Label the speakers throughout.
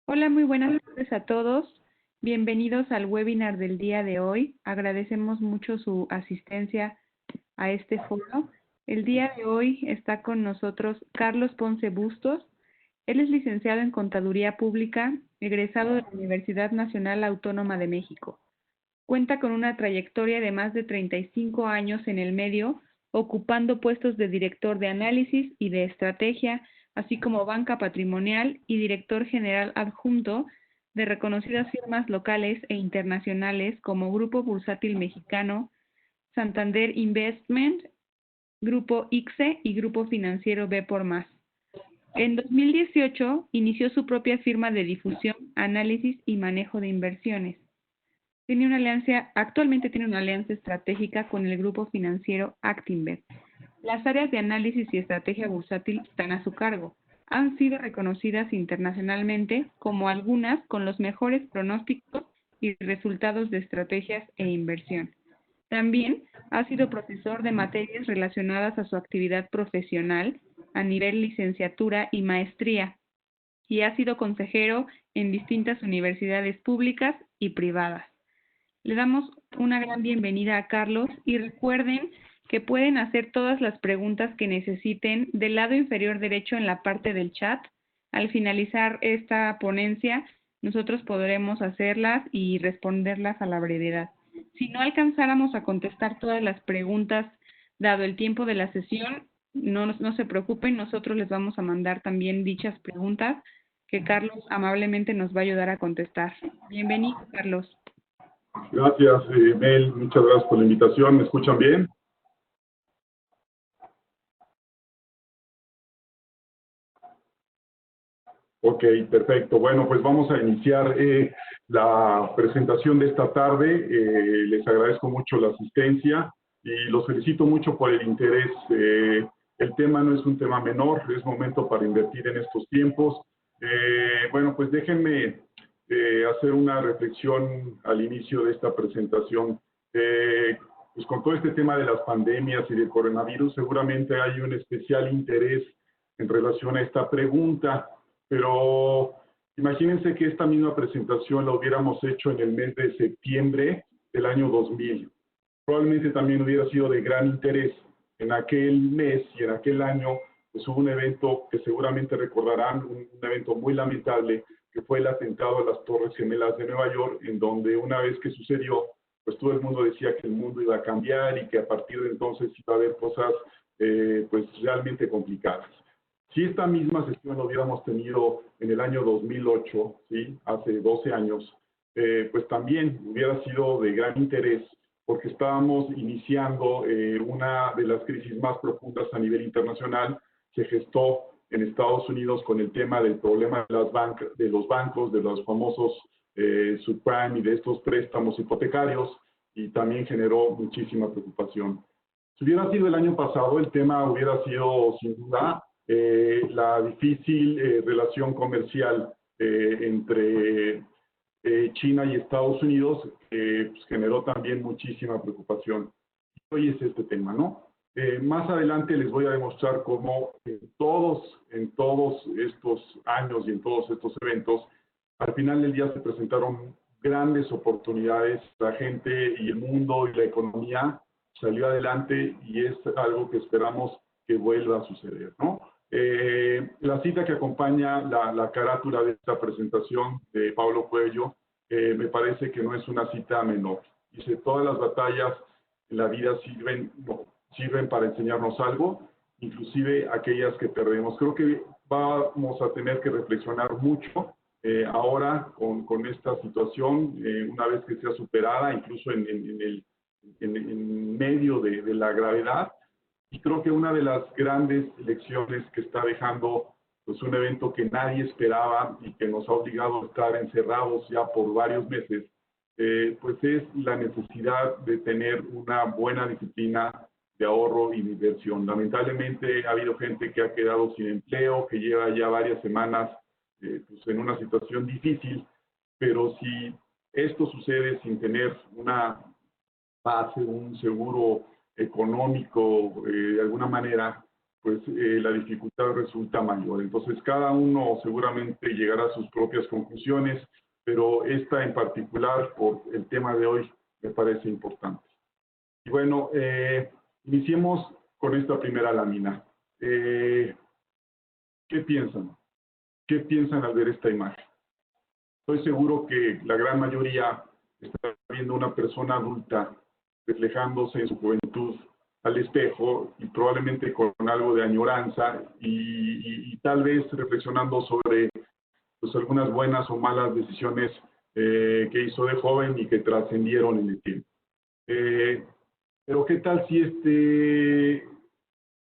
Speaker 1: Hola, muy buenas tardes a todos. Bienvenidos al webinar del día de hoy. Agradecemos mucho su asistencia a este foro. El día de hoy está con nosotros Carlos Ponce Bustos. Él es licenciado en Contaduría Pública, egresado de la Universidad Nacional Autónoma de México. Cuenta con una trayectoria de más de 35 años en el medio, ocupando puestos de director de análisis y de estrategia, así como banca patrimonial y director general adjunto de reconocidas firmas locales e internacionales como Grupo Bursátil Mexicano, Santander Investment, Grupo ICSE y Grupo Financiero B por Más. En 2018 inició su propia firma de difusión, análisis y manejo de inversiones. Actualmente tiene una alianza estratégica con el grupo financiero Actinver. Las áreas de análisis y estrategia bursátil están a su cargo. Han sido reconocidas internacionalmente como algunas con los mejores pronósticos y resultados de estrategias e inversión. También ha sido profesor de materias relacionadas a su actividad profesional a nivel licenciatura y maestría, y ha sido consejero en distintas universidades públicas y privadas. Le damos una gran bienvenida a Carlos y recuerden que pueden hacer todas las preguntas que necesiten del lado inferior derecho en la parte del chat. Al finalizar esta ponencia, nosotros podremos hacerlas y responderlas a la brevedad. Si no alcanzáramos a contestar todas las preguntas, dado el tiempo de la sesión, no se preocupen, nosotros les vamos a mandar también dichas preguntas que Carlos amablemente nos va a ayudar a contestar. Bienvenido, Carlos.
Speaker 2: Gracias, Mel. Muchas gracias por la invitación. ¿Me escuchan bien? Ok, perfecto. Bueno, pues vamos a iniciar la presentación de esta tarde. Les agradezco mucho la asistencia y los felicito mucho por el interés. El tema no es un tema menor, es momento para invertir en estos tiempos. Bueno, pues déjenme hacer una reflexión al inicio de esta presentación. Pues con todo este tema de las pandemias y del coronavirus, seguramente hay un especial interés en relación a esta pregunta. Pero imagínense que esta misma presentación la hubiéramos hecho en el mes de septiembre del año 2000. Probablemente también hubiera sido de gran interés. En aquel mes y en aquel año pues hubo un evento que seguramente recordarán, un evento muy lamentable, que fue el atentado a las Torres Gemelas de Nueva York, en donde una vez que sucedió, pues todo el mundo decía que el mundo iba a cambiar y que a partir de entonces iba a haber cosas pues realmente complicadas. Si esta misma sesión lo hubiéramos tenido en el año 2008, ¿sí? Hace 12 años, pues también hubiera sido de gran interés porque estábamos iniciando una de las crisis más profundas a nivel internacional. Se gestó en Estados Unidos con el tema del problema de los bancos, de los famosos subprime y de estos préstamos hipotecarios, y también generó muchísima preocupación. Si hubiera sido el año pasado, el tema hubiera sido sin duda la difícil relación comercial entre China y Estados Unidos, pues generó también muchísima preocupación. Hoy es este tema, ¿no? Más adelante les voy a demostrar cómo en todos estos años y en todos estos eventos, al final del día se presentaron grandes oportunidades. La gente y el mundo y la economía salió adelante y es algo que esperamos que vuelva a suceder, ¿no? La cita que acompaña la carátula de esta presentación de Paulo Coelho me parece que no es una cita menor. Dice, todas las batallas en la vida sirven para enseñarnos algo, inclusive aquellas que perdemos. Creo que vamos a tener que reflexionar mucho ahora con esta situación, una vez que sea superada, incluso en medio de la gravedad. Y creo que una de las grandes lecciones que está dejando pues, un evento que nadie esperaba y que nos ha obligado a estar encerrados ya por varios meses, pues es la necesidad de tener una buena disciplina de ahorro y de inversión. Lamentablemente ha habido gente que ha quedado sin empleo, que lleva ya varias semanas pues en una situación difícil, pero si esto sucede sin tener una base, un seguro económico de alguna manera, pues la dificultad resulta mayor. Entonces, cada uno seguramente llegará a sus propias conclusiones, pero esta en particular, por el tema de hoy, me parece importante. Y bueno, iniciemos con esta primera lámina. ¿Qué piensan? ¿Qué piensan al ver esta imagen? Estoy seguro que la gran mayoría está viendo una persona adulta reflejándose en su juventud al espejo y probablemente con algo de añoranza y tal vez reflexionando sobre pues, algunas buenas o malas decisiones que hizo de joven y que trascendieron en el tiempo. Pero ¿qué tal si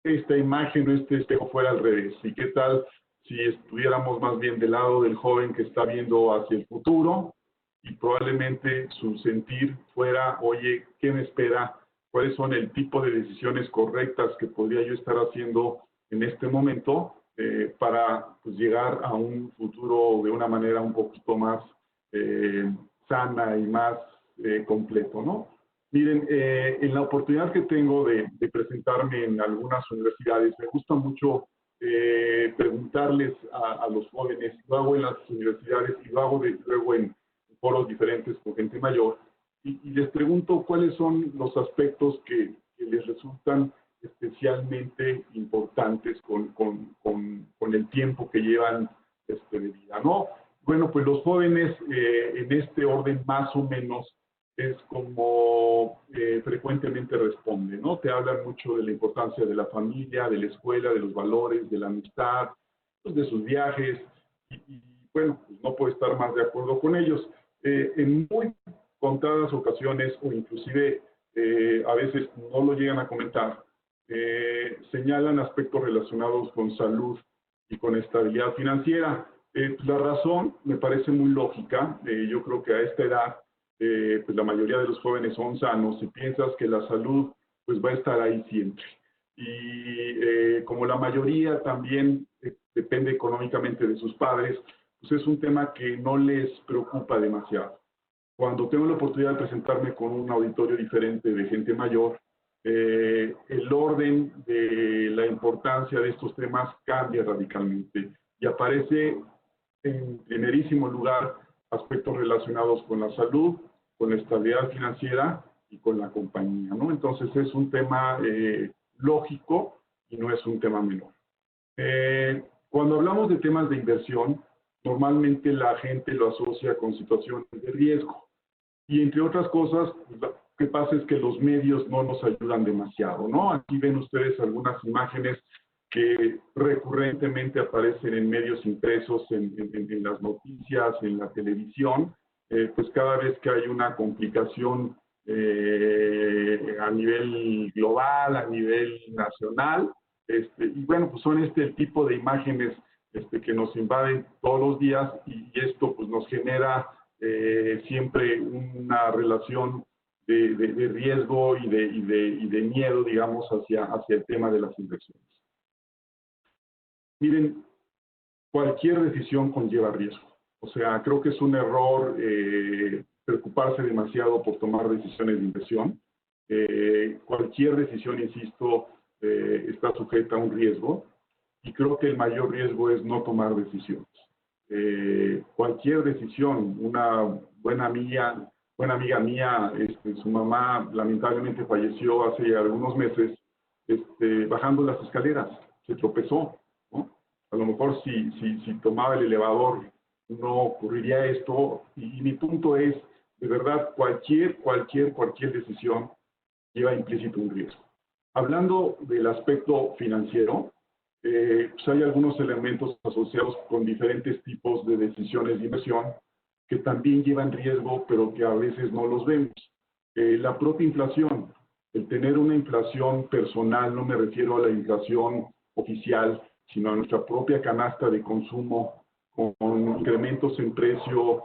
Speaker 2: esta imagen o este espejo fuera al revés? ¿Y qué tal si estuviéramos más bien del lado del joven que está viendo hacia el futuro y probablemente su sentir fuera, oye, ¿qué me espera? ¿Cuáles son el tipo de decisiones correctas que podría yo estar haciendo en este momento para pues, llegar a un futuro de una manera un poquito más sana y más completo, ¿no? Miren, en la oportunidad que tengo de presentarme en algunas universidades, me gusta mucho preguntarles a los jóvenes, lo hago en las universidades y lo hago luego en foros diferentes con gente mayor, y les pregunto cuáles son los aspectos que les resultan especialmente importantes con el tiempo que llevan de vida, ¿no? Bueno, pues los jóvenes en este orden más o menos es como frecuentemente responden, ¿no? Te hablan mucho de la importancia de la familia, de la escuela, de los valores, de la amistad, pues de sus viajes, y bueno, pues no puedo estar más de acuerdo con ellos. En muy contadas ocasiones, o inclusive a veces no lo llegan a comentar, señalan aspectos relacionados con salud y con estabilidad financiera. La razón me parece muy lógica. Yo creo que a esta edad pues la mayoría de los jóvenes son sanos y piensas que la salud pues va a estar ahí siempre. Y como la mayoría también depende económicamente de sus padres, pues es un tema que no les preocupa demasiado. Cuando tengo la oportunidad de presentarme con un auditorio diferente de gente mayor, el orden de la importancia de estos temas cambia radicalmente y aparece en primerísimo lugar aspectos relacionados con la salud, con la estabilidad financiera y con la compañía, ¿no? Entonces es un tema lógico y no es un tema menor. Cuando hablamos de temas de inversión, normalmente la gente lo asocia con situaciones de riesgo. Y entre otras cosas, lo que pasa es que los medios no nos ayudan demasiado, ¿no? Aquí ven ustedes algunas imágenes que recurrentemente aparecen en medios impresos, en las noticias, en la televisión, pues cada vez que hay una complicación a nivel global, a nivel nacional, y bueno, pues son el tipo de imágenes que nos invaden todos los días y esto pues nos genera siempre una relación de riesgo y de miedo, digamos, hacia el tema de las inversiones. Miren, cualquier decisión conlleva riesgo. O sea, creo que es un error preocuparse demasiado por tomar decisiones de inversión. Cualquier decisión, insisto, está sujeta a un riesgo y creo que el mayor riesgo es no tomar decisiones. Cualquier decisión, una buena amiga mía, su mamá lamentablemente falleció hace algunos meses bajando las escaleras, se tropezó, ¿no? A lo mejor si tomaba el elevador no ocurriría esto, y mi punto es, de verdad, cualquier decisión lleva implícito un riesgo. Hablando del aspecto financiero, pues hay algunos elementos asociados con diferentes tipos de decisiones de inversión que también llevan riesgo, pero que a veces no los vemos. La propia inflación, el tener una inflación personal, no me refiero a la inflación oficial, sino a nuestra propia canasta de consumo, con incrementos en precio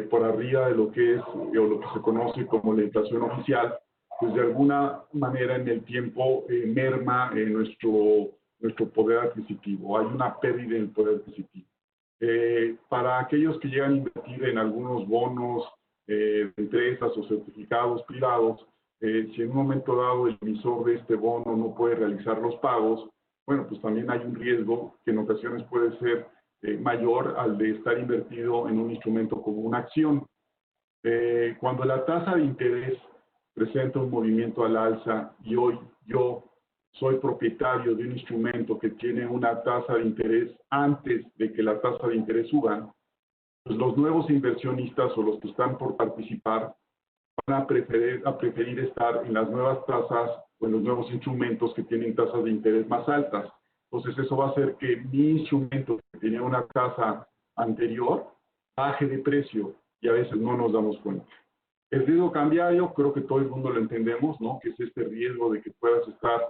Speaker 2: por arriba de lo que es o lo que se conoce como la inflación oficial, pues de alguna manera en el tiempo merma nuestro poder adquisitivo. Hay una pérdida en el poder adquisitivo. Para aquellos que llegan a invertir en algunos bonos de empresas o certificados privados, si en un momento dado el emisor de este bono no puede realizar los pagos, bueno, pues también hay un riesgo que en ocasiones puede ser mayor al de estar invertido en un instrumento como una acción. Cuando la tasa de interés presenta un movimiento al alza y hoy yo soy propietario de un instrumento que tiene una tasa de interés antes de que la tasa de interés suba, pues los nuevos inversionistas o los que están por participar van a preferir estar en las nuevas tasas o en los nuevos instrumentos que tienen tasas de interés más altas. Entonces eso va a hacer que mi instrumento que tenía una tasa anterior baje de precio y a veces no nos damos cuenta. El riesgo cambiario, creo que todo el mundo lo entendemos, ¿no? Que es este riesgo de que puedas estar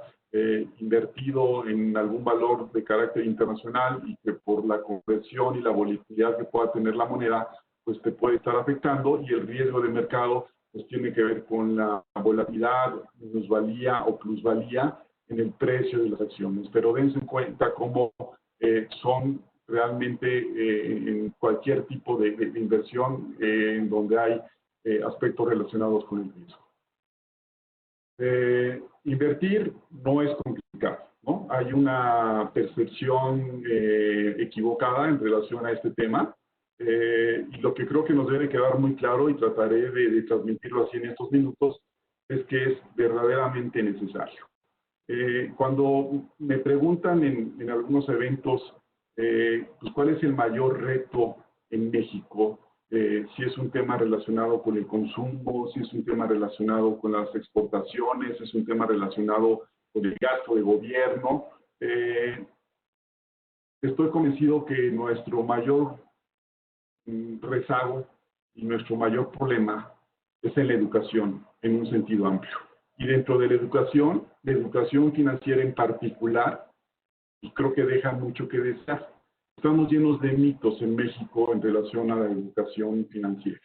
Speaker 2: invertido en algún valor de carácter internacional y que por la conversión y la volatilidad que pueda tener la moneda, pues te puede estar afectando, y el riesgo de mercado pues tiene que ver con la volatilidad, minusvalía o plusvalía en el precio de las acciones. Pero dense en cuenta cómo son realmente en cualquier tipo de inversión en donde hay aspectos relacionados con el riesgo. Invertir no es complicado, ¿no? Hay una percepción equivocada en relación a este tema, y lo que creo que nos debe quedar muy claro, y trataré de transmitirlo así en estos minutos, es que es verdaderamente necesario. Cuando me preguntan en algunos eventos, pues, ¿cuál es el mayor reto en México? Si es un tema relacionado con el consumo, si es un tema relacionado con las exportaciones, si es un tema relacionado con el gasto de gobierno. Estoy convencido que nuestro mayor rezago y nuestro mayor problema es en la educación, en un sentido amplio. Y dentro de la educación financiera en particular, y creo que deja mucho que desear. Estamos llenos de mitos en México en relación a la educación financiera.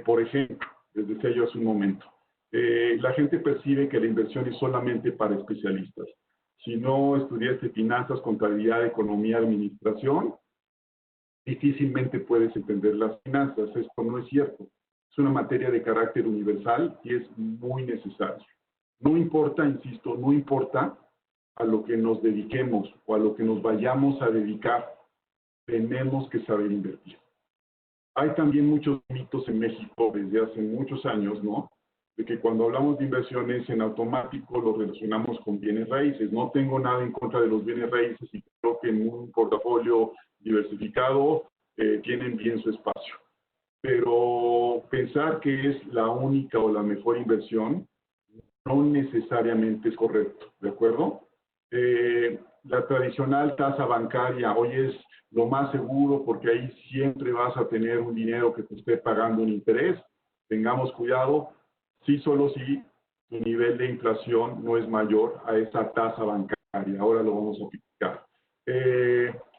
Speaker 2: Por ejemplo, les decía yo hace un momento, la gente percibe que la inversión es solamente para especialistas. Si no estudiaste finanzas, contabilidad, economía, administración, difícilmente puedes entender las finanzas. Esto no es cierto. Es una materia de carácter universal y es muy necesaria. No importa, insisto, no importa a lo que nos dediquemos o a lo que nos vayamos a dedicar, tenemos que saber invertir. Hay también muchos mitos en México desde hace muchos años, ¿no? De que cuando hablamos de inversiones en automático lo relacionamos con bienes raíces. No tengo nada en contra de los bienes raíces y creo que en un portafolio diversificado tienen bien su espacio. Pero pensar que es la única o la mejor inversión no necesariamente es correcto, ¿de acuerdo? La tradicional tasa bancaria hoy es lo más seguro porque ahí siempre vas a tener un dinero que te esté pagando un interés. Tengamos cuidado, sí, solo si tu nivel de inflación no es mayor a esa tasa bancaria. Ahora lo vamos a aplicar.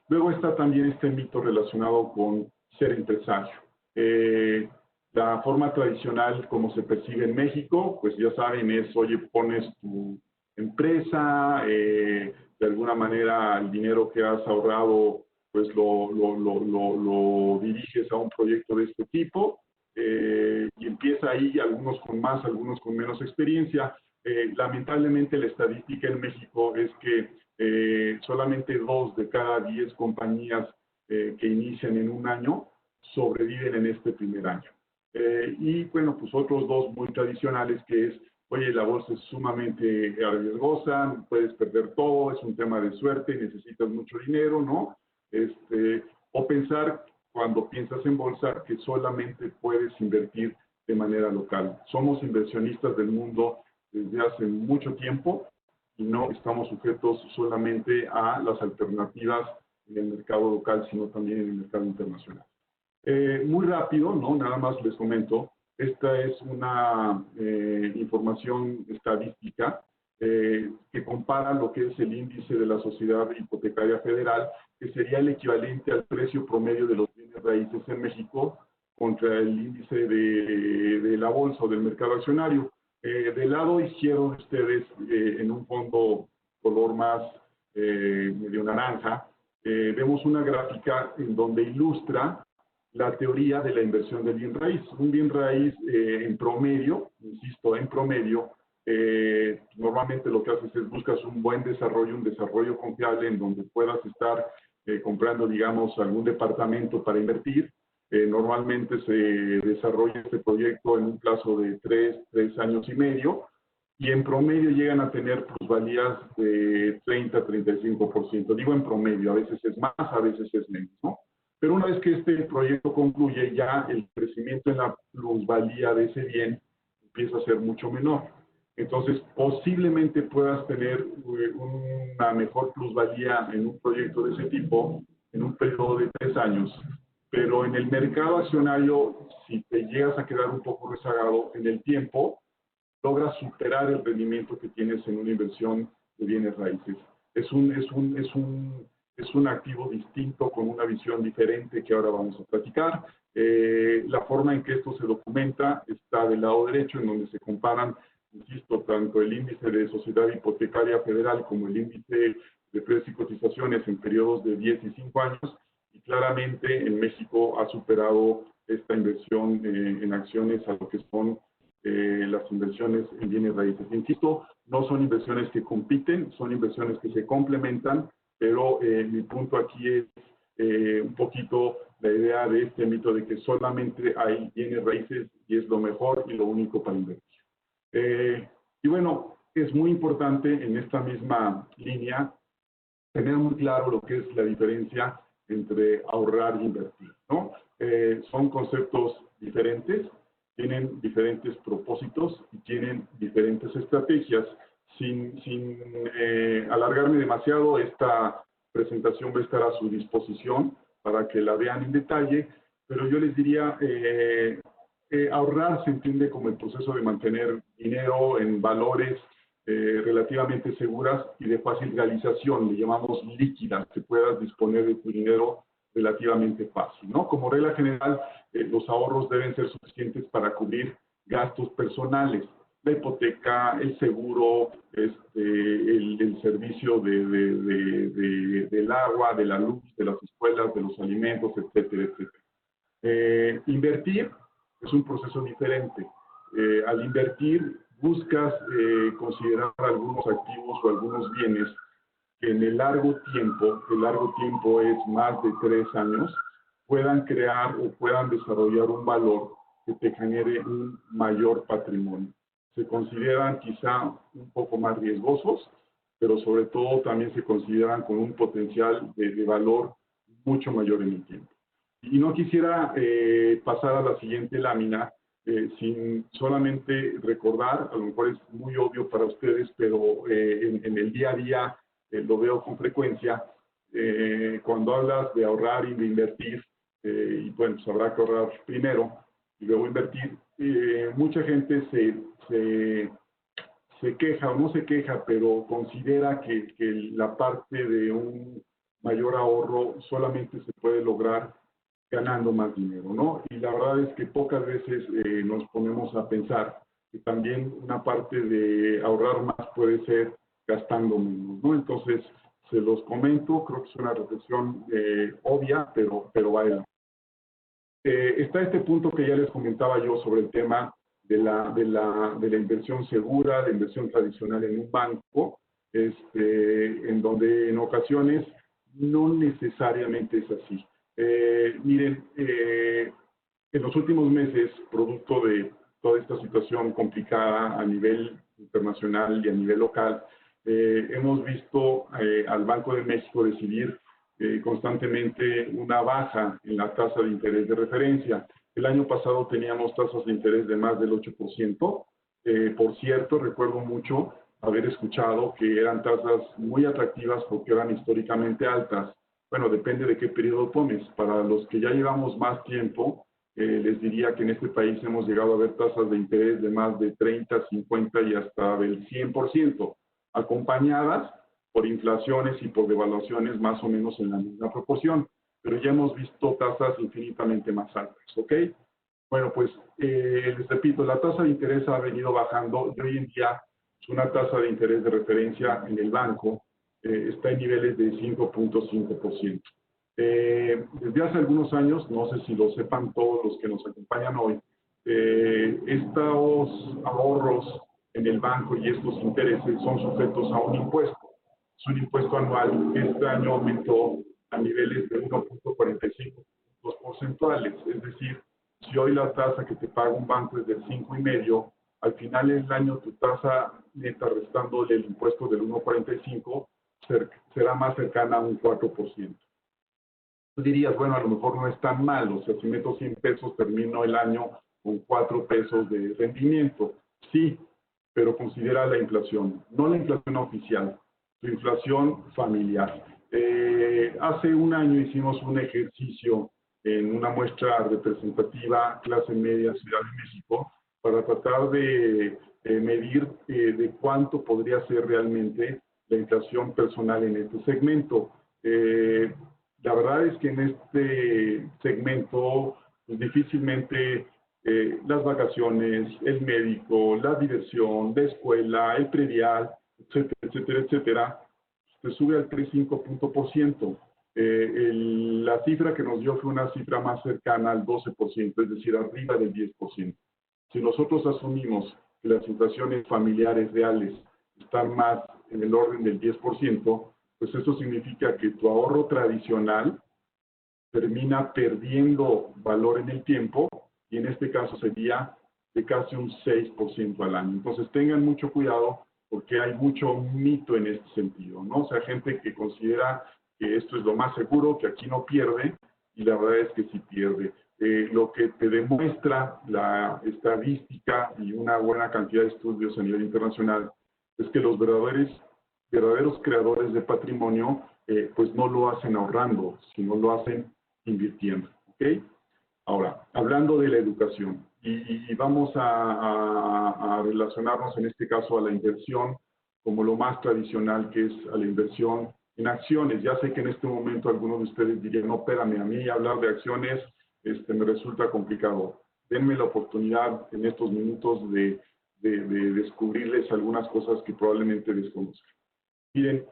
Speaker 2: Luego está también este mito relacionado con ser empresario. La forma tradicional como se percibe en México, pues ya saben, es, oye, pones tu empresa, de alguna manera el dinero que has ahorrado, pues lo diriges a un proyecto de este tipo, y empieza ahí, algunos con más, algunos con menos experiencia. Lamentablemente la estadística en México es que solamente 2 de cada 10 compañías que inician en un año sobreviven en este primer año. Y bueno, pues otros 2 muy tradicionales que es, oye, la bolsa es sumamente riesgosa, puedes perder todo, es un tema de suerte, necesitas mucho dinero, ¿no? O pensar, cuando piensas en bolsa, que solamente puedes invertir de manera local. Somos inversionistas del mundo desde hace mucho tiempo y no estamos sujetos solamente a las alternativas en el mercado local, sino también en el mercado internacional. Muy rápido, ¿no? Nada más les comento, esta es una información estadística que compara lo que es el índice de la Sociedad Hipotecaria Federal, que sería el equivalente al precio promedio de los bienes raíces en México contra el índice de la bolsa o del mercado accionario. Del lado izquierdo de ustedes, en un fondo color más medio naranja, vemos una gráfica en donde ilustra la teoría de la inversión del bien raíz. Un bien raíz en promedio, insisto, en promedio, normalmente lo que haces es buscas un buen desarrollo, un desarrollo confiable en donde puedas estar comprando, digamos, algún departamento para invertir. Normalmente se desarrolla este proyecto en un plazo de 3 años y medio, y en promedio llegan a tener plusvalías de 30-35%. Digo en promedio, a veces es más, a veces es menos, ¿no? Pero una vez que este proyecto concluye, ya el crecimiento en la plusvalía de ese bien empieza a ser mucho menor. Entonces, posiblemente puedas tener una mejor plusvalía en un proyecto de ese tipo en un periodo de 3 años. Pero en el mercado accionario, si te llegas a quedar un poco rezagado en el tiempo, logras superar el rendimiento que tienes en una inversión de bienes raíces. Es un activo distinto con una visión diferente que ahora vamos a platicar. La forma en que esto se documenta está del lado derecho, en donde se comparan, insisto, tanto el índice de sociedad hipotecaria federal como el índice de precios y cotizaciones en periodos de 10 y 5 años, y claramente en México ha superado esta inversión en acciones a lo que son las inversiones en bienes raíces. Insisto, no son inversiones que compiten, son inversiones que se complementan, pero mi punto aquí es un poquito la idea de este mito de que solamente hay bienes raíces y es lo mejor y lo único para invertir. Y bueno, es muy importante en esta misma línea tener muy claro lo que es la diferencia entre ahorrar y invertir, ¿no? Son conceptos diferentes, tienen diferentes propósitos y tienen diferentes estrategias. Sin alargarme demasiado, esta presentación va a estar a su disposición para que la vean en detalle, pero yo les diría, ahorrar se entiende como el proceso de mantener dinero en valores relativamente seguras y de fácil realización, le llamamos líquidas, que puedas disponer de tu dinero relativamente fácil, ¿no? Como regla general, los ahorros deben ser suficientes para cubrir gastos personales, la hipoteca, el seguro, el servicio del agua, de la luz, de las escuelas, de los alimentos, etcétera, etcétera. Invertir es un proceso diferente. Al invertir, buscas considerar algunos activos o algunos bienes que en el largo tiempo es más de 3 años, puedan crear o puedan desarrollar un valor que te genere un mayor patrimonio. Se consideran quizá un poco más riesgosos, pero sobre todo también se consideran con un potencial de valor mucho mayor en el tiempo. Y no quisiera pasar a la siguiente lámina sin solamente recordar, a lo mejor es muy obvio para ustedes, pero en el día a día lo veo con frecuencia, cuando hablas de ahorrar y de invertir, y bueno, pues habrá que ahorrar primero y luego invertir, mucha gente se queja o no se queja, pero considera que la parte de un mayor ahorro solamente se puede lograr ganando más dinero, ¿no? Y la verdad es que pocas veces nos ponemos a pensar que también una parte de ahorrar más puede ser gastando menos, ¿no? Entonces, se los comento, creo que es una reflexión obvia, pero vale. Está este punto que ya les comentaba yo sobre el tema de la inversión segura, la inversión tradicional en un banco, en donde en ocasiones no necesariamente es así. Miren, en los últimos meses, producto de toda esta situación complicada a nivel internacional y a nivel local, hemos visto al Banco de México decidir constantemente una baja en la tasa de interés de referencia. El año pasado teníamos tasas de interés de más del 8%. Por cierto, recuerdo mucho haber escuchado que eran tasas muy atractivas porque eran históricamente altas. Bueno, depende de qué periodo tomes. Para los que ya llevamos más tiempo, les diría que en este país hemos llegado a ver tasas de interés de más de 30, 50 y hasta del 100%, acompañadas por inflaciones y por devaluaciones más o menos en la misma proporción, pero ya hemos visto tasas infinitamente más altas, ¿ok? Bueno, pues les repito, la tasa de interés ha venido bajando y hoy en día una tasa de interés de referencia en el banco está en niveles de 5.5%. Desde hace algunos años, no sé si lo sepan todos los que nos acompañan hoy, estos ahorros en el banco y estos intereses son sujetos a un impuesto. Es un impuesto anual que este año aumentó a niveles de 1.45 puntos porcentuales. Es decir, si hoy la tasa que te paga un banco es del 5,5, al final del año tu tasa neta restándole el impuesto del 1.45 será más cercana a un 4%. Tú dirías, bueno, a lo mejor no es tan mal, o sea, si meto 100 pesos, termino el año con 4 pesos de rendimiento. Sí, pero considera la inflación, no la inflación oficial, la inflación familiar. Hace un año hicimos un ejercicio en una muestra representativa, clase media, Ciudad de México, para tratar de medir de cuánto podría ser realmente la inflación personal en este segmento. La verdad es que en este segmento pues, difícilmente las vacaciones, el médico, la diversión, la escuela, el predial, etcétera, etcétera, etcétera, se sube al 3,5%. La cifra que nos dio fue una cifra más cercana al 12%, es decir, arriba del 10%. Si nosotros asumimos que las inflaciones familiares reales están más en el orden del 10%, pues eso significa que tu ahorro tradicional termina perdiendo valor en el tiempo y en este caso sería de casi un 6% al año. Entonces tengan mucho cuidado porque hay mucho mito en este sentido, ¿no? O sea, gente que considera que esto es lo más seguro, que aquí no pierde, y la verdad es que sí pierde. Lo que te demuestra la estadística y una buena cantidad de estudios a nivel internacional es que los verdaderos creadores de patrimonio pues no lo hacen ahorrando, sino lo hacen invirtiendo, ¿ok? Ahora, hablando de la educación, y vamos a relacionarnos en este caso a la inversión como lo más tradicional que es a la inversión en acciones. Ya sé que en este momento algunos de ustedes dirían, no, espérame, a mí hablar de acciones me resulta complicado. Denme la oportunidad en estos minutos de descubrirles algunas cosas que probablemente desconozcan. Miren,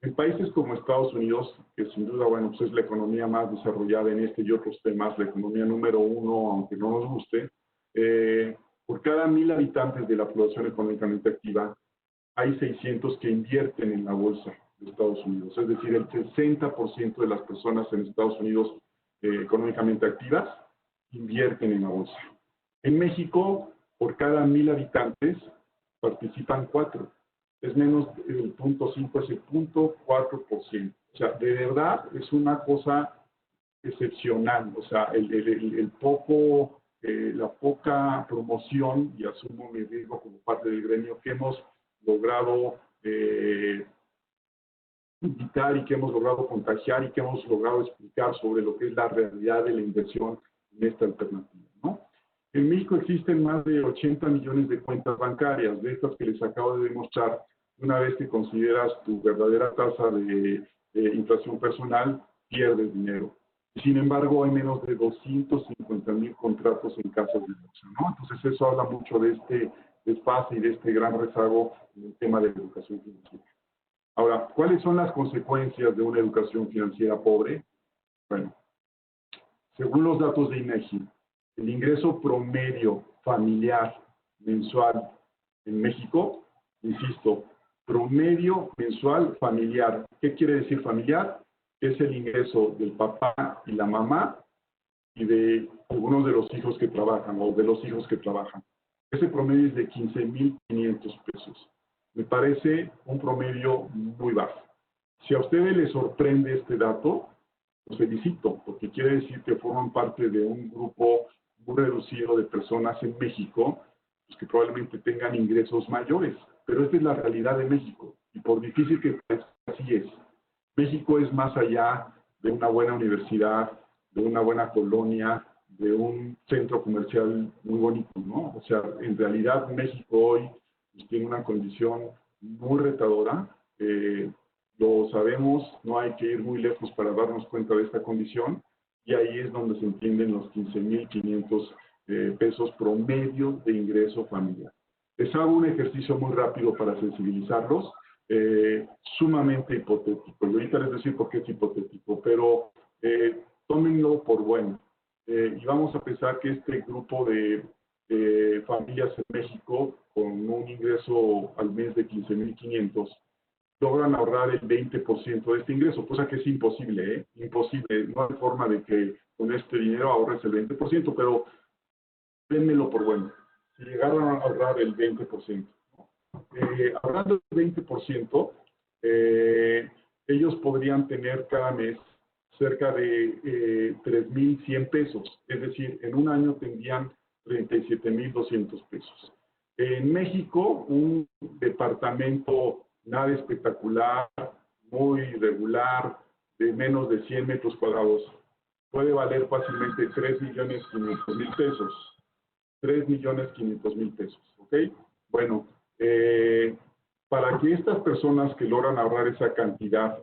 Speaker 2: en países como Estados Unidos, que sin duda, bueno, pues es la economía más desarrollada en este y otros temas, la economía número uno, aunque no nos guste, por cada 1,000 habitantes de la población económicamente activa, hay 600 que invierten en la bolsa de Estados Unidos. Es decir, el 60% de las personas en Estados Unidos económicamente activas invierten en la bolsa. En México, por cada 1,000 habitantes, participan 4. Es menos el 0.5, es el 0.4%. O sea, de verdad es una cosa excepcional. O sea, la poca promoción, y asumo mi riesgo como parte del gremio, que hemos logrado invitar y que hemos logrado contagiar y que hemos logrado explicar sobre lo que es la realidad de la inversión en esta alternativa, ¿no? En México existen más de 80 millones de cuentas bancarias, de estas que les acabo de demostrar. Una vez que consideras tu verdadera tasa de inflación personal, pierdes dinero. Sin embargo, hay menos de 250,000 contratos en casas de bolsa, ¿no? Entonces, eso habla mucho de este desfase y de este gran rezago en el tema de la educación financiera. Ahora, ¿cuáles son las consecuencias de una educación financiera pobre? Bueno, según los datos de INEGI, el ingreso promedio familiar mensual en México, insisto, promedio mensual familiar. ¿Qué quiere decir familiar? Es el ingreso del papá y la mamá y de algunos de los hijos que trabajan o de los hijos que trabajan. Ese promedio es de 15,500 pesos. Me parece un promedio muy bajo. Si a ustedes les sorprende este dato, los felicito, porque quiere decir que forman parte de un grupo muy reducido de personas en México pues, que probablemente tengan ingresos mayores. Pero esta es la realidad de México, y por difícil que parezca, así es. México es más allá de una buena universidad, de una buena colonia, de un centro comercial muy bonito, ¿no? O sea, en realidad México hoy pues, tiene una condición muy retadora. Lo sabemos, no hay que ir muy lejos para darnos cuenta de esta condición, y ahí es donde se entienden los 15,500 pesos promedio de ingreso familiar. Les hago un ejercicio muy rápido para sensibilizarlos, sumamente hipotético. Y ahorita les decir por qué es hipotético, pero tómenlo por bueno. Y vamos a pensar que este grupo de familias en México con un ingreso al mes de 15,500 logran ahorrar el 20% de este ingreso, cosa que es imposible, ¿eh? Imposible. No hay forma de que con este dinero ahorres el 20%, pero dénmelo por bueno. Si llegaron a ahorrar el 20%, ahorrando el 20%, ellos podrían tener cada mes cerca de 3,100 pesos, es decir, en un año tendrían 37,200 pesos. En México, un departamento nada espectacular, muy regular, de menos de 100 metros cuadrados, puede valer fácilmente 3,500,000 pesos. 3,500,000 pesos, ¿ok? Bueno, para que estas personas que logran ahorrar esa cantidad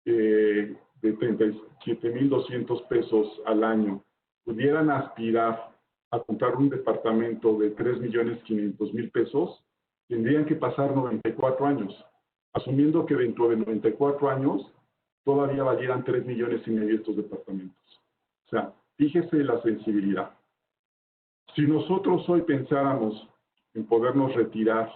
Speaker 2: de 37,200 pesos al año pudieran aspirar a comprar un departamento de 3,500,000 pesos, tendrían que pasar 94 años, asumiendo que dentro de 94 años todavía valieran 3,5 millones estos departamentos. O sea, fíjese la sensibilidad. Si nosotros hoy pensáramos en podernos retirar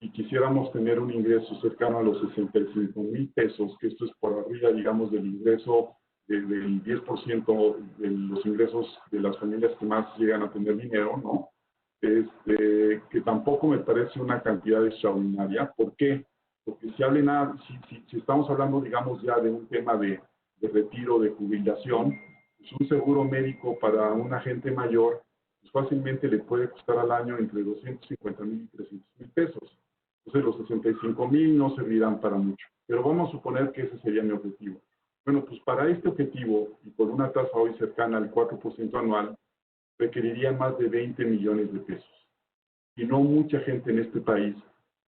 Speaker 2: y quisiéramos tener un ingreso cercano a los 65,000 pesos, que esto es por arriba, digamos, del ingreso del 10% de los ingresos de las familias que más llegan a tener dinero, ¿no? Que tampoco me parece una cantidad extraordinaria. ¿Por qué? Porque si estamos hablando, digamos, ya de un tema de retiro, de jubilación, pues un seguro médico para una gente mayor, pues fácilmente le puede costar al año entre 250,000 y 300,000 pesos. Entonces los 65,000 no servirán para mucho. Pero vamos a suponer que ese sería mi objetivo. Bueno, pues para este objetivo, y por una tasa hoy cercana al 4% anual, requeriría más de 20 millones de pesos. Y no mucha gente en este país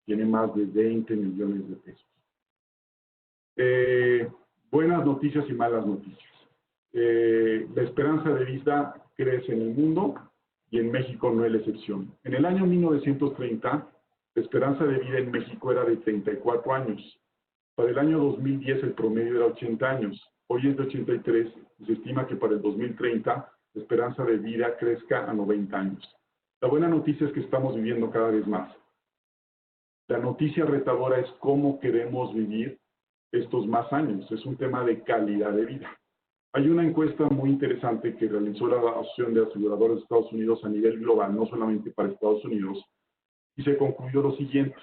Speaker 2: tiene más de 20 millones de pesos. Buenas noticias y malas noticias. La esperanza de vida crece en el mundo y en México no es la excepción. En el año 1930, la esperanza de vida en México era de 34 años. Para el año 2010 el promedio era 80 años. Hoy es de 83 y se estima que para el 2030 la esperanza de vida crezca a 90 años. La buena noticia es que estamos viviendo cada vez más. La noticia retadora es cómo queremos vivir estos más años. Es un tema de calidad de vida. Hay una encuesta muy interesante que realizó la Asociación de Aseguradores de Estados Unidos a nivel global, no solamente para Estados Unidos, y se concluyó lo siguiente,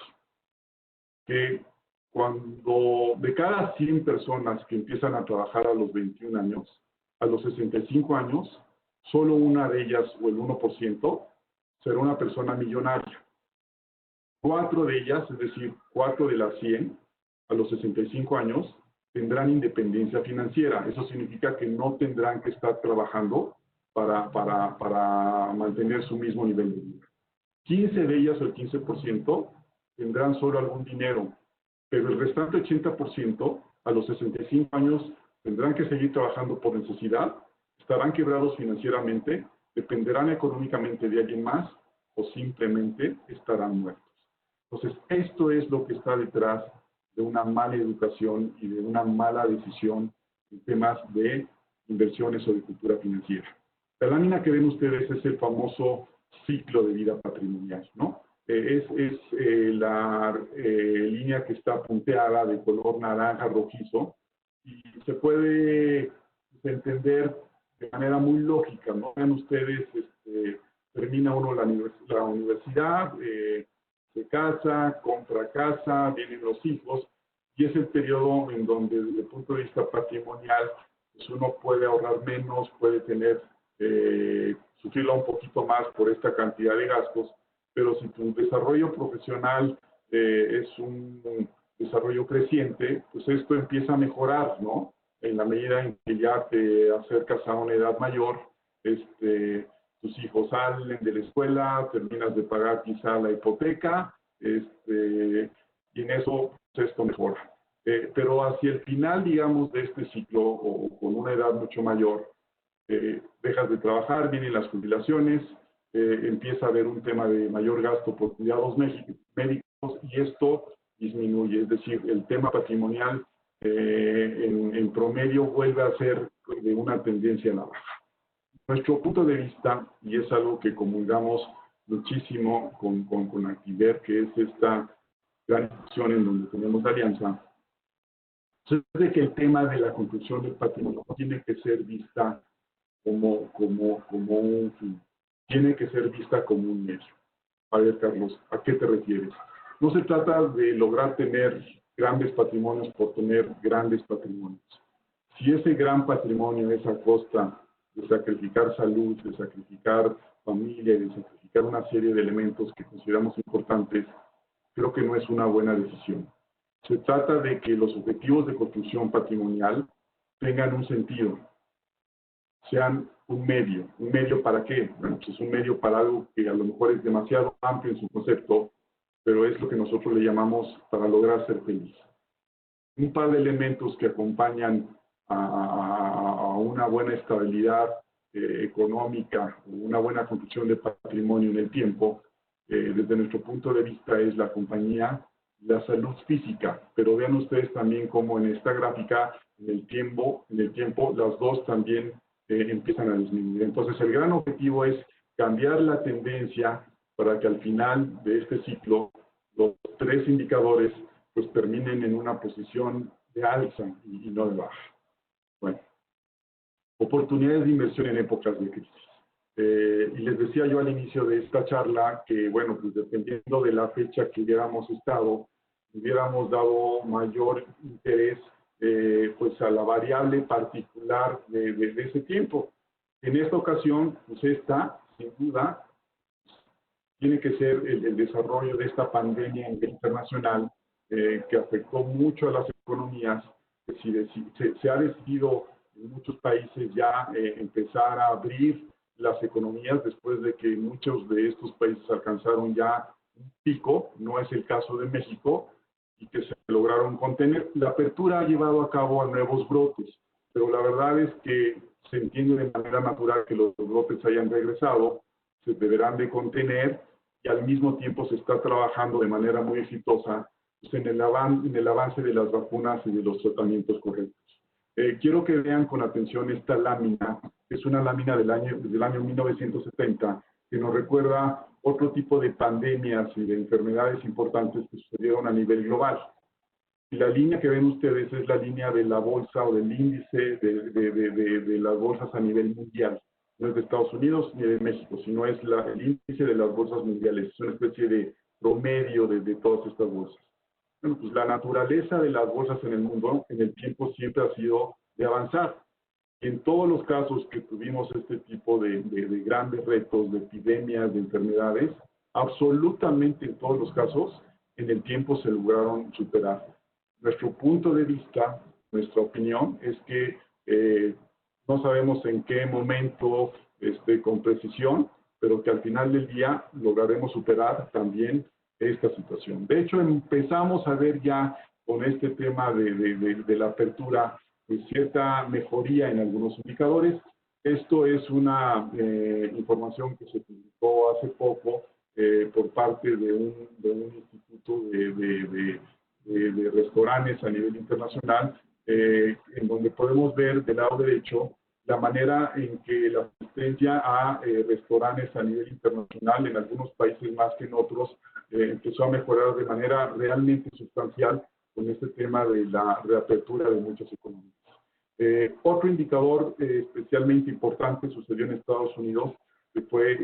Speaker 2: que cuando de cada 100 personas que empiezan a trabajar a los 21 años, a los 65 años, solo una de ellas, o el 1%, será una persona millonaria. 4 de ellas, es decir, 4 de las 100, a los 65 años, tendrán independencia financiera. Eso significa que no tendrán que estar trabajando para mantener su mismo nivel de vida. 15 de ellas, o el 15%, tendrán solo algún dinero, pero el restante 80%, a los 65 años, tendrán que seguir trabajando por necesidad, estarán quebrados financieramente, dependerán económicamente de alguien más, o simplemente estarán muertos. Entonces, esto es lo que está detrás de una mala educación y de una mala decisión en temas de inversiones o de cultura financiera. La lámina que ven ustedes es el famoso ciclo de vida patrimonial, ¿no? Es la línea que está punteada de color naranja rojizo y se puede entender de manera muy lógica, ¿no? Vean ustedes, termina uno la universidad, se casa, compra casa, vienen los hijos, y es el periodo en donde desde el punto de vista patrimonial, pues uno puede ahorrar menos, puede tener, sufrirla un poquito más por esta cantidad de gastos, pero si tu desarrollo profesional es un desarrollo creciente, pues esto empieza a mejorar, ¿no? En la medida en que ya te acercas a una edad mayor, tus hijos salen de la escuela, terminas de pagar quizá la hipoteca, y en eso pues, esto mejora. Pero hacia el final, digamos, de este ciclo, o con una edad mucho mayor, dejas de trabajar, vienen las jubilaciones, empieza a haber un tema de mayor gasto por cuidados médicos, y esto disminuye, es decir, el tema patrimonial en promedio vuelve a ser de una tendencia a la baja. Nuestro punto de vista, y es algo que comulgamos muchísimo con Actinver, que es esta gran institución en donde tenemos alianza, es de que el tema de la construcción del patrimonio tiene que ser vista como un fin, tiene que ser vista como un medio. A ver, Carlos, ¿a qué te refieres? No se trata de lograr tener grandes patrimonios por tener grandes patrimonios. Si ese gran patrimonio es a costa de sacrificar salud, de sacrificar familia y de sacrificar una serie de elementos que consideramos importantes, creo que no es una buena decisión. Se trata de que los objetivos de construcción patrimonial tengan un sentido, sean un medio. ¿Un medio para qué? Bueno, pues es un medio para algo que a lo mejor es demasiado amplio en su concepto, pero es lo que nosotros le llamamos para lograr ser feliz. Un par de elementos que acompañan a una buena estabilidad económica, una buena construcción de patrimonio en el tiempo, desde nuestro punto de vista es la compañía, la salud física, pero vean ustedes también cómo en esta gráfica, en el tiempo las dos también empiezan a disminuir. Entonces el gran objetivo es cambiar la tendencia para que al final de este ciclo los tres indicadores pues terminen en una posición de alza y no de baja. Bueno, oportunidades de inversión en épocas de crisis. Y les decía yo al inicio de esta charla que, bueno, pues dependiendo de la fecha que hubiéramos estado, hubiéramos dado mayor interés pues a la variable particular de ese tiempo. En esta ocasión, pues esta, sin duda, tiene que ser el desarrollo de esta pandemia internacional que afectó mucho a las economías. Se ha decidido en muchos países ya empezar a abrir las economías después de que muchos de estos países alcanzaron ya un pico, no es el caso de México, y que se lograron contener. La apertura ha llevado a cabo a nuevos brotes, pero la verdad es que se entiende de manera natural que los brotes hayan regresado, se deberán de contener y al mismo tiempo se está trabajando de manera muy exitosa pues, en el avance de las vacunas y de los tratamientos correctos. Quiero que vean con atención esta lámina, que es una lámina del año 1970, que nos recuerda otro tipo de pandemias y de enfermedades importantes que sucedieron a nivel global. Y la línea que ven ustedes es la línea de la bolsa o del índice de las bolsas a nivel mundial. No es de Estados Unidos ni de México, sino es el índice de las bolsas mundiales. Es una especie de promedio de todas estas bolsas. Bueno, pues la naturaleza de las bolsas en el mundo, en el tiempo, siempre ha sido de avanzar. En todos los casos que tuvimos este tipo de grandes retos, de epidemias, de enfermedades, absolutamente en todos los casos, en el tiempo se lograron superar. Nuestro punto de vista, nuestra opinión, es que no sabemos en qué momento con precisión, pero que al final del día lograremos superar también esta situación. De hecho, empezamos a ver ya con este tema de la apertura pues, cierta mejoría en algunos indicadores. Esto es una información que se publicó hace poco por parte de un instituto de restaurantes a nivel internacional, en donde podemos ver del lado derecho la manera en que la asistencia a restaurantes a nivel internacional, en algunos países más que en otros, empezó a mejorar de manera realmente sustancial con este tema de la reapertura de muchas economías. Otro indicador especialmente importante sucedió en Estados Unidos, que fue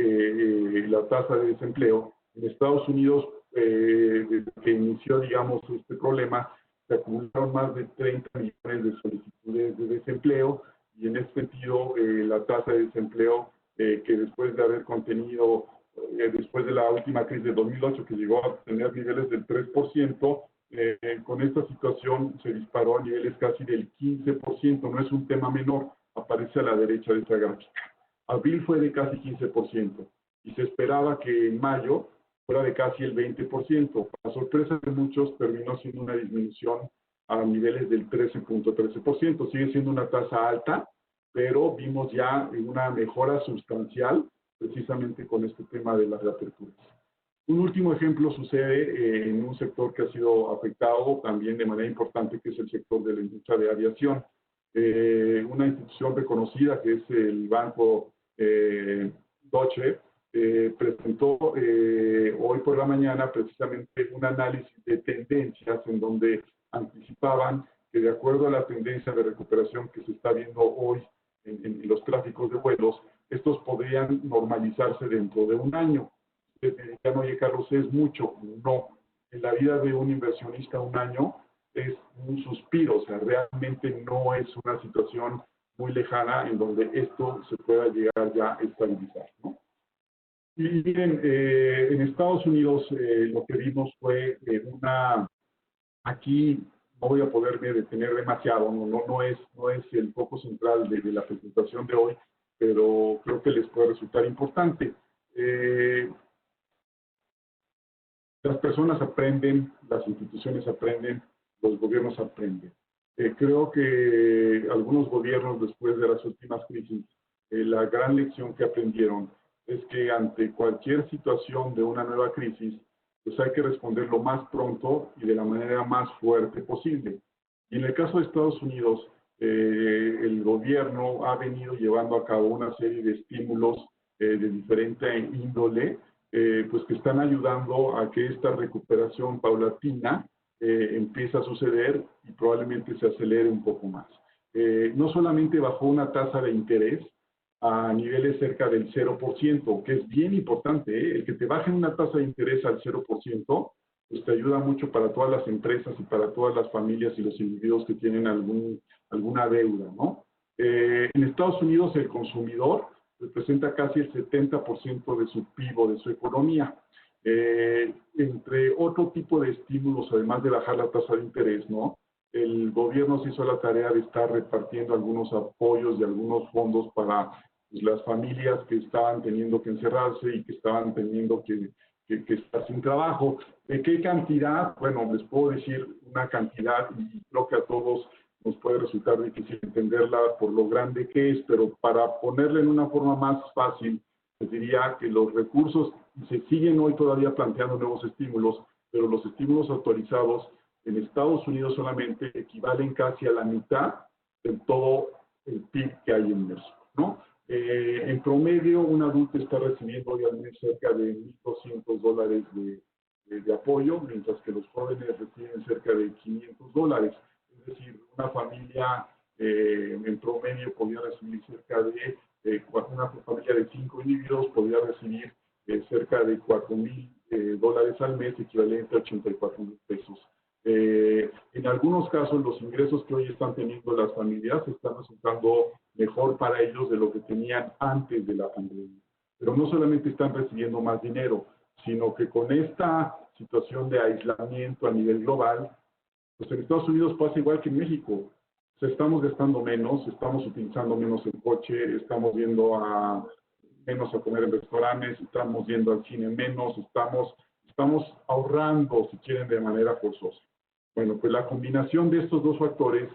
Speaker 2: la tasa de desempleo. En Estados Unidos, desde que inició, digamos, este problema, se acumularon más de 30 millones de solicitudes de desempleo, y en este sentido, la tasa de desempleo, que después de haber contenido, después de la última crisis de 2008, que llegó a tener niveles del 3%, con esta situación se disparó a niveles casi del 15%, no es un tema menor, aparece a la derecha de esta gráfica. Abril fue de casi 15%, y se esperaba que en mayo fuera de casi el 20%. Para sorpresa de muchos, terminó siendo una disminución a niveles del 13.13%. Sigue siendo una tasa alta, pero vimos ya una mejora sustancial precisamente con este tema de las reaperturas. Un último ejemplo sucede en un sector que ha sido afectado también de manera importante, que es el sector de la industria de aviación. Una institución reconocida que es el Banco Deutsche, presentó hoy por la mañana precisamente un análisis de tendencias en donde anticipaban que de acuerdo a la tendencia de recuperación que se está viendo hoy en los tráficos de vuelos, estos podrían normalizarse dentro de un año. Ustedes dirán, oye Carlos, ¿es mucho? No. En la vida de un inversionista un año es un suspiro, o sea, realmente no es una situación muy lejana en donde esto se pueda llegar ya a estabilizar, ¿no? Y miren, en Estados Unidos lo que vimos fue aquí no voy a poderme detener demasiado, no es el foco central de la presentación de hoy, pero creo que les puede resultar importante. Las personas aprenden, las instituciones aprenden, los gobiernos aprenden. Creo que algunos gobiernos después de las últimas crisis, la gran lección que aprendieron es que ante cualquier situación de una nueva crisis, pues hay que responder lo más pronto y de la manera más fuerte posible. Y en el caso de Estados Unidos, el gobierno ha venido llevando a cabo una serie de estímulos de diferente índole, pues que están ayudando a que esta recuperación paulatina empiece a suceder y probablemente se acelere un poco más. No solamente bajó una tasa de interés a niveles cerca del 0%, que es bien importante, ¿eh? El que te bajen una tasa de interés al 0%, pues te ayuda mucho para todas las empresas y para todas las familias y los individuos que tienen alguna deuda, ¿no? En Estados Unidos el consumidor representa casi el 70% de su PIB o de su economía. Entre otro tipo de estímulos, además de bajar la tasa de interés, ¿no? El gobierno se hizo la tarea de estar repartiendo algunos apoyos y algunos fondos para pues, las familias que estaban teniendo que encerrarse y que estaban teniendo que estar sin trabajo. ¿De qué cantidad? Bueno, les puedo decir una cantidad y creo que a todos nos puede resultar difícil entenderla por lo grande que es, pero para ponerle en una forma más fácil, les diría que los recursos se siguen hoy todavía planteando nuevos estímulos, pero los estímulos autorizados en Estados Unidos solamente equivalen casi a la mitad de todo el PIB que hay en México, ¿no? En promedio, un adulto está recibiendo hoy al mes cerca de $1,200 de apoyo, mientras que los jóvenes reciben cerca de $500. Es decir, una familia en promedio podría recibir cerca de, una familia de 5 individuos podría recibir cerca de $4,000 al mes, equivalente a 84,000 pesos. En algunos casos, los ingresos que hoy están teniendo las familias están resultando mejor para ellos de lo que tenían antes de la pandemia. Pero no solamente están recibiendo más dinero, sino que con esta situación de aislamiento a nivel global, pues en Estados Unidos pasa igual que en México. O sea, estamos gastando menos, estamos utilizando menos el coche, estamos yendo menos a comer en restaurantes, estamos yendo al cine menos, estamos ahorrando, si quieren, de manera forzosa. Bueno, pues la combinación de estos dos factores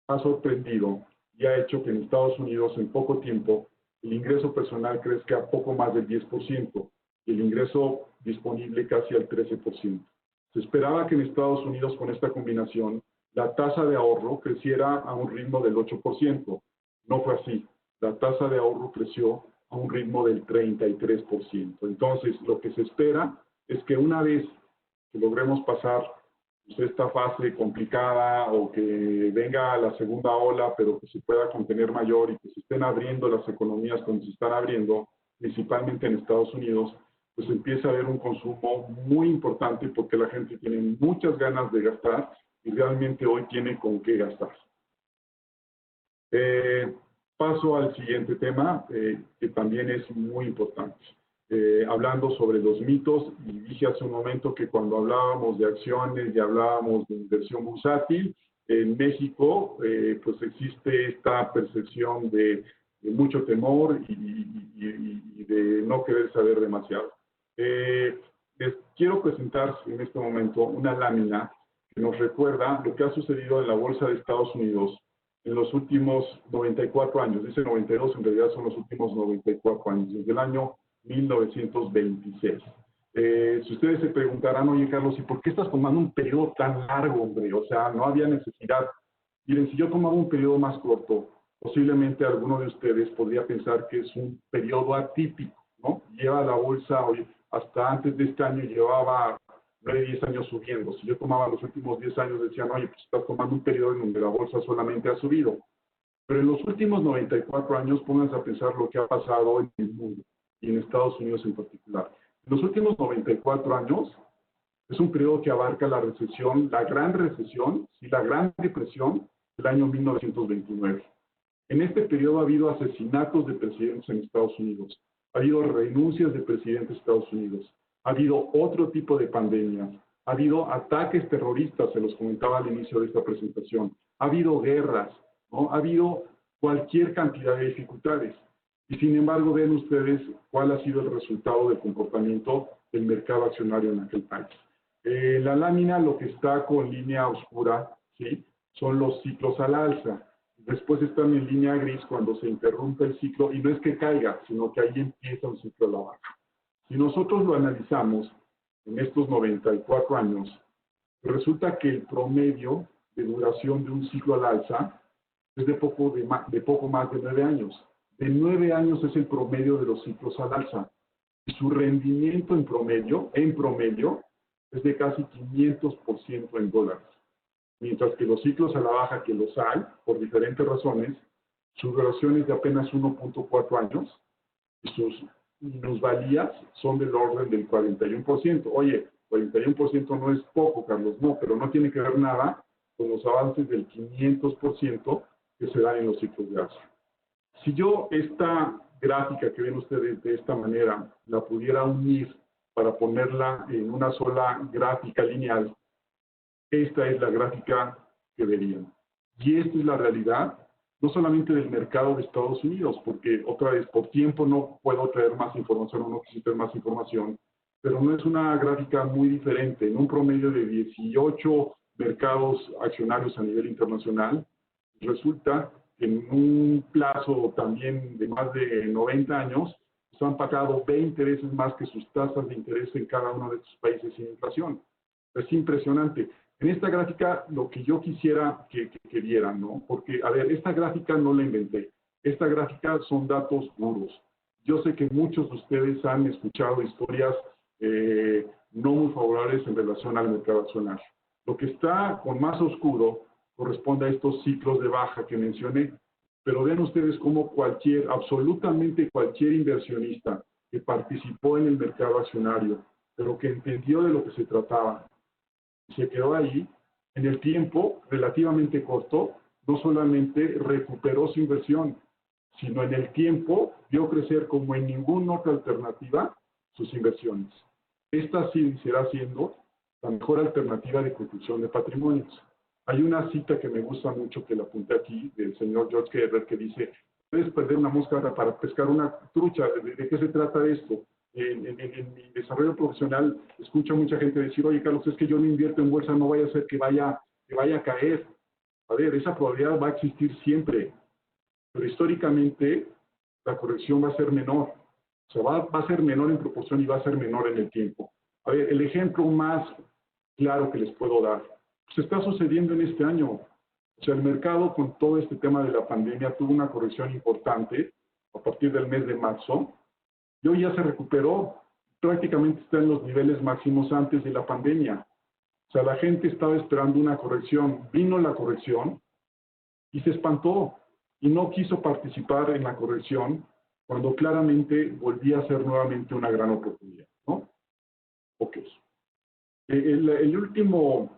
Speaker 2: ha sorprendido y ha hecho que en Estados Unidos en poco tiempo el ingreso personal crezca a poco más del 10% y el ingreso disponible casi al 13%. Se esperaba que en Estados Unidos con esta combinación la tasa de ahorro creciera a un ritmo del 8%. No fue así. La tasa de ahorro creció a un ritmo del 33%. Entonces, lo que se espera es que una vez que logremos pasar pues, esta fase complicada o que venga la segunda ola, pero que se pueda contener mayor y que se estén abriendo las economías como se están abriendo, principalmente en Estados Unidos, pues empieza a haber un consumo muy importante porque la gente tiene muchas ganas de gastar y realmente hoy tiene con qué gastar. Paso al siguiente tema, que también es muy importante. Hablando sobre los mitos, y dije hace un momento que cuando hablábamos de acciones y hablábamos de inversión bursátil, en México pues existe esta percepción de mucho temor y de no querer saber demasiado. Les quiero presentar en este momento una lámina que nos recuerda lo que ha sucedido en la Bolsa de Estados Unidos en los últimos 94 años. Dice 92, en realidad son los últimos 94 años, desde el año 1926. Si ustedes se preguntarán, oye Carlos, ¿y por qué estás tomando un periodo tan largo, hombre? O sea, no había necesidad. Miren, si yo tomaba un periodo más corto, posiblemente alguno de ustedes podría pensar que es un periodo atípico, ¿no? Lleva la bolsa, hoy, hasta antes de este año llevaba 9, 10 años subiendo. Si yo tomaba los últimos 10 años, decían, oye, pues estás tomando un periodo en donde la bolsa solamente ha subido. Pero en los últimos 94 años, pónganse a pensar lo que ha pasado en el mundo y en Estados Unidos en particular. En los últimos 94 años es un periodo que abarca la recesión, la gran recesión y la gran depresión del año 1929. En este periodo ha habido asesinatos de presidentes en Estados Unidos, ha habido renuncias de presidentes de Estados Unidos, ha habido otro tipo de pandemias, ha habido ataques terroristas, se los comentaba al inicio de esta presentación, ha habido guerras, ¿no? Ha habido cualquier cantidad de dificultades. Y sin embargo, vean ustedes cuál ha sido el resultado del comportamiento del mercado accionario en aquel país. La lámina, lo que está con línea oscura, ¿sí? Son los ciclos al alza. Después están en línea gris cuando se interrumpe el ciclo, y no es que caiga, sino que ahí empieza un ciclo a la baja. Si nosotros lo analizamos en estos 94 años, resulta que el promedio de duración de un ciclo al alza es de poco más de 9 años. De 9 años es el promedio de los ciclos al alza. Y su rendimiento en promedio, es de casi 500% en dólares. Mientras que los ciclos a la baja, que los hay, por diferentes razones, su duración es de apenas 1.4 años y sus minusvalías son del orden del 41%. Oye, 41% no es poco, Carlos, no, pero no tiene que ver nada con los avances del 500% que se dan en los ciclos de alza. Si yo esta gráfica que ven ustedes de esta manera la pudiera unir para ponerla en una sola gráfica lineal, esta es la gráfica que verían. Y esta es la realidad, no solamente del mercado de Estados Unidos, porque otra vez, por tiempo no puedo traer más información o no quisiera más información, pero no es una gráfica muy diferente. En un promedio de 18 mercados accionarios a nivel internacional, resulta que en un plazo también de más de 90 años, se han pagado 20 veces más que sus tasas de interés en cada uno de estos países sin inflación. Es impresionante. En esta gráfica, lo que yo quisiera que vieran, ¿no? Porque, a ver, esta gráfica no la inventé. Esta gráfica son datos duros. Yo sé que muchos de ustedes han escuchado historias no muy favorables en relación al mercado accionario. Lo que está con más oscuro corresponde a estos ciclos de baja que mencioné. Pero vean ustedes cómo absolutamente cualquier inversionista que participó en el mercado accionario, pero que entendió de lo que se trataba, se quedó ahí, en el tiempo relativamente corto, no solamente recuperó su inversión, sino en el tiempo vio crecer como en ninguna otra alternativa sus inversiones. Esta sí será siendo la mejor alternativa de construcción de patrimonios. Hay una cita que me gusta mucho, que la apunté aquí, del señor George Gerber, que dice, puedes perder una mosca para pescar una trucha. ¿De qué se trata esto? En mi desarrollo profesional escucho a mucha gente decir, oye, Carlos, es que yo no invierto en bolsa, no vaya a ser que vaya a caer. A ver, esa probabilidad va a existir siempre, pero históricamente la corrección va a ser menor. O sea, va a ser menor en proporción y va a ser menor en el tiempo. A ver, el ejemplo más claro que les puedo dar, pues está sucediendo en este año. O sea, el mercado con todo este tema de la pandemia tuvo una corrección importante a partir del mes de marzo, y hoy ya se recuperó, prácticamente está en los niveles máximos antes de la pandemia. O sea, la gente estaba esperando una corrección, vino la corrección y se espantó y no quiso participar en la corrección cuando claramente volvía a ser nuevamente una gran oportunidad, ¿no? Ok. El último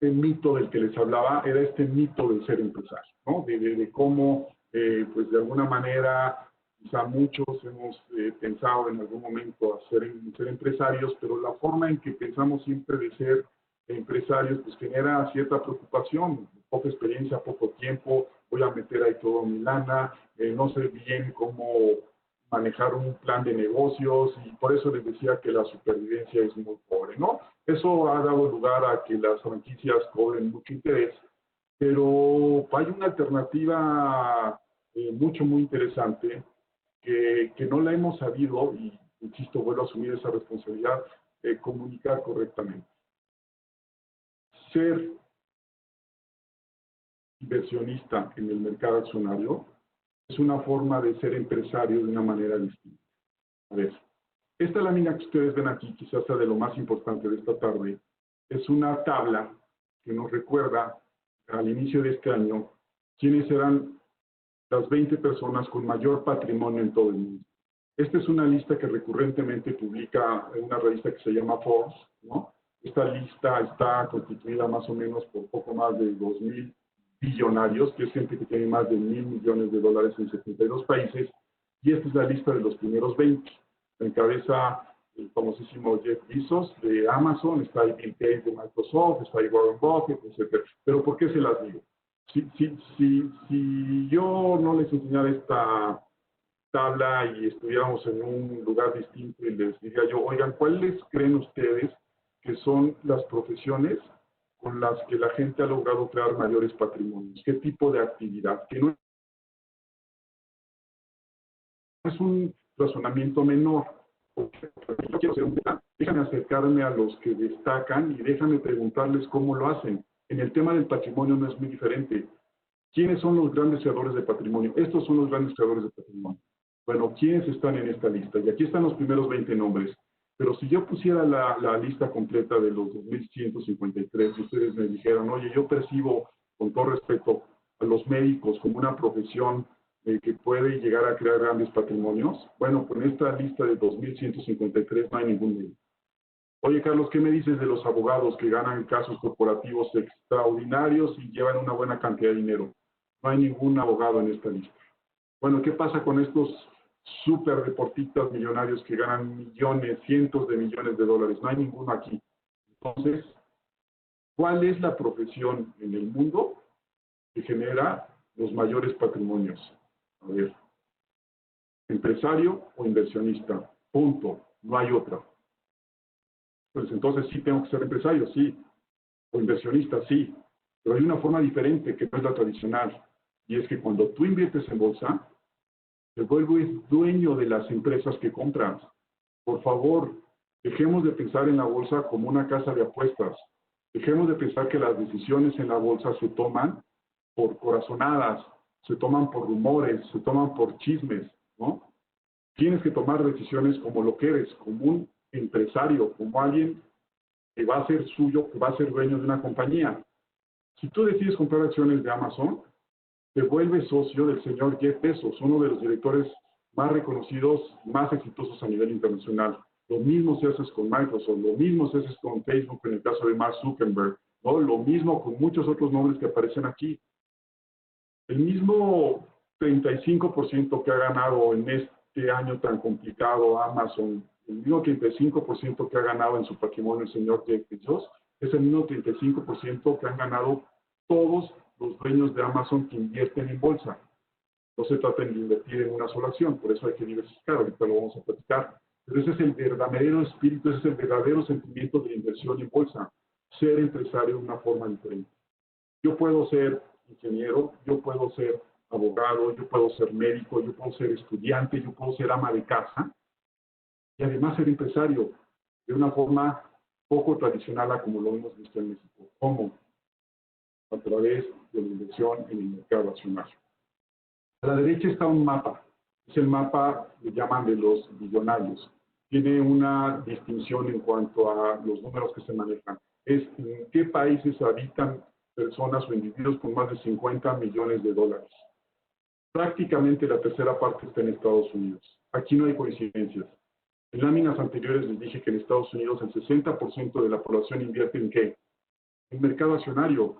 Speaker 2: mito del que les hablaba era este mito del ser empresario, ¿no? De cómo, pues de alguna manera, quizá muchos hemos pensado en algún momento ser empresarios, pero la forma en que pensamos siempre de ser empresarios, pues genera cierta preocupación, poca experiencia, poco tiempo, voy a meter ahí toda mi lana, no sé bien cómo manejar un plan de negocios, y por eso les decía que la supervivencia es muy pobre, ¿no? Eso ha dado lugar a que las franquicias cobren mucho interés, pero hay una alternativa muy interesante que no la hemos sabido, y insisto, vuelvo a asumir esa responsabilidad, comunicar correctamente. Ser inversionista en el mercado accionario, es una forma de ser empresario de una manera distinta. A ver, esta lámina que ustedes ven aquí, quizás sea de lo más importante de esta tarde, es una tabla que nos recuerda al inicio de este año quiénes eran las 20 personas con mayor patrimonio en todo el mundo. Esta es una lista que recurrentemente publica en una revista que se llama Forbes, ¿no? Esta lista está constituida más o menos por poco más de 2,000 billonarios, que es gente que tiene más de 1,000 millones de dólares en 72 países, y esta es la lista de los primeros 20. Encabeza el famosísimo Jeff Bezos de Amazon, está ahí Bill Gates de Microsoft, está ahí Warren Buffett, etc. Pero ¿por qué se las digo? Si yo no les enseñara esta tabla y estuviéramos en un lugar distinto y les diría yo, oigan, ¿cuáles creen ustedes que son las profesiones con las que la gente ha logrado crear mayores patrimonios? ¿Qué tipo de actividad? Que no es un razonamiento menor. Yo quiero ser un plan. Déjame acercarme a los que destacan y déjame preguntarles cómo lo hacen. En el tema del patrimonio no es muy diferente. ¿Quiénes son los grandes creadores de patrimonio? Estos son los grandes creadores de patrimonio. Bueno, ¿quiénes están en esta lista? Y aquí están los primeros 20 nombres. Pero si yo pusiera la lista completa de los 2,153, y ustedes me dijeran, oye, yo percibo, con todo respeto, a los médicos como una profesión que puede llegar a crear grandes patrimonios, bueno, con esta lista de 2,153 no hay ningún médico. Oye, Carlos, ¿qué me dices de los abogados que ganan casos corporativos extraordinarios y llevan una buena cantidad de dinero? No hay ningún abogado en esta lista. Bueno, ¿qué pasa con estos súper deportistas millonarios que ganan millones, cientos de millones de dólares? No hay ninguno aquí. Entonces, ¿cuál es la profesión en el mundo que genera los mayores patrimonios? A ver, empresario o inversionista. Punto. No hay otra. Pues entonces sí tengo que ser empresario, sí. O inversionista, sí. Pero hay una forma diferente que no es la tradicional. Y es que cuando tú inviertes en bolsa, te vuelves dueño de las empresas que compras. Por favor, dejemos de pensar en la bolsa como una casa de apuestas. Dejemos de pensar que las decisiones en la bolsa se toman por corazonadas, se toman por rumores, se toman por chismes, ¿no? Tienes que tomar decisiones como lo que eres, como un empresario, como alguien que va a ser suyo, que va a ser dueño de una compañía. Si tú decides comprar acciones de Amazon, te vuelves socio del señor Jeff Bezos, uno de los directores más reconocidos, más exitosos a nivel internacional. Lo mismo se hace con Microsoft, lo mismo se hace con Facebook en el caso de Mark Zuckerberg, ¿no? Lo mismo con muchos otros nombres que aparecen aquí. El mismo 35% que ha ganado en este año tan complicado Amazon, el mismo 35% que ha ganado en su patrimonio el señor Jeff Bezos, es el mismo 35% que han ganado todos los dueños de Amazon que invierten en bolsa. No se trata de invertir en una sola acción, por eso hay que diversificar, ahorita lo vamos a platicar. Pero ese es el verdadero espíritu, ese es el verdadero sentimiento de inversión en bolsa, ser empresario de una forma diferente. Yo puedo ser ingeniero, yo puedo ser abogado, yo puedo ser médico, yo puedo ser estudiante, yo puedo ser ama de casa y además ser empresario de una forma poco tradicional a como lo hemos visto en México. ¿Cómo? A través de la inversión en el mercado accionario. A la derecha está un mapa. Es el mapa, le llaman de los billonarios. Tiene una distinción en cuanto a los números que se manejan. Es en qué países habitan personas o individuos con más de 50 millones de dólares. Prácticamente la tercera parte está en Estados Unidos. Aquí no hay coincidencias. En láminas anteriores les dije que en Estados Unidos el 60% de la población invierte en ¿qué? En mercado accionario.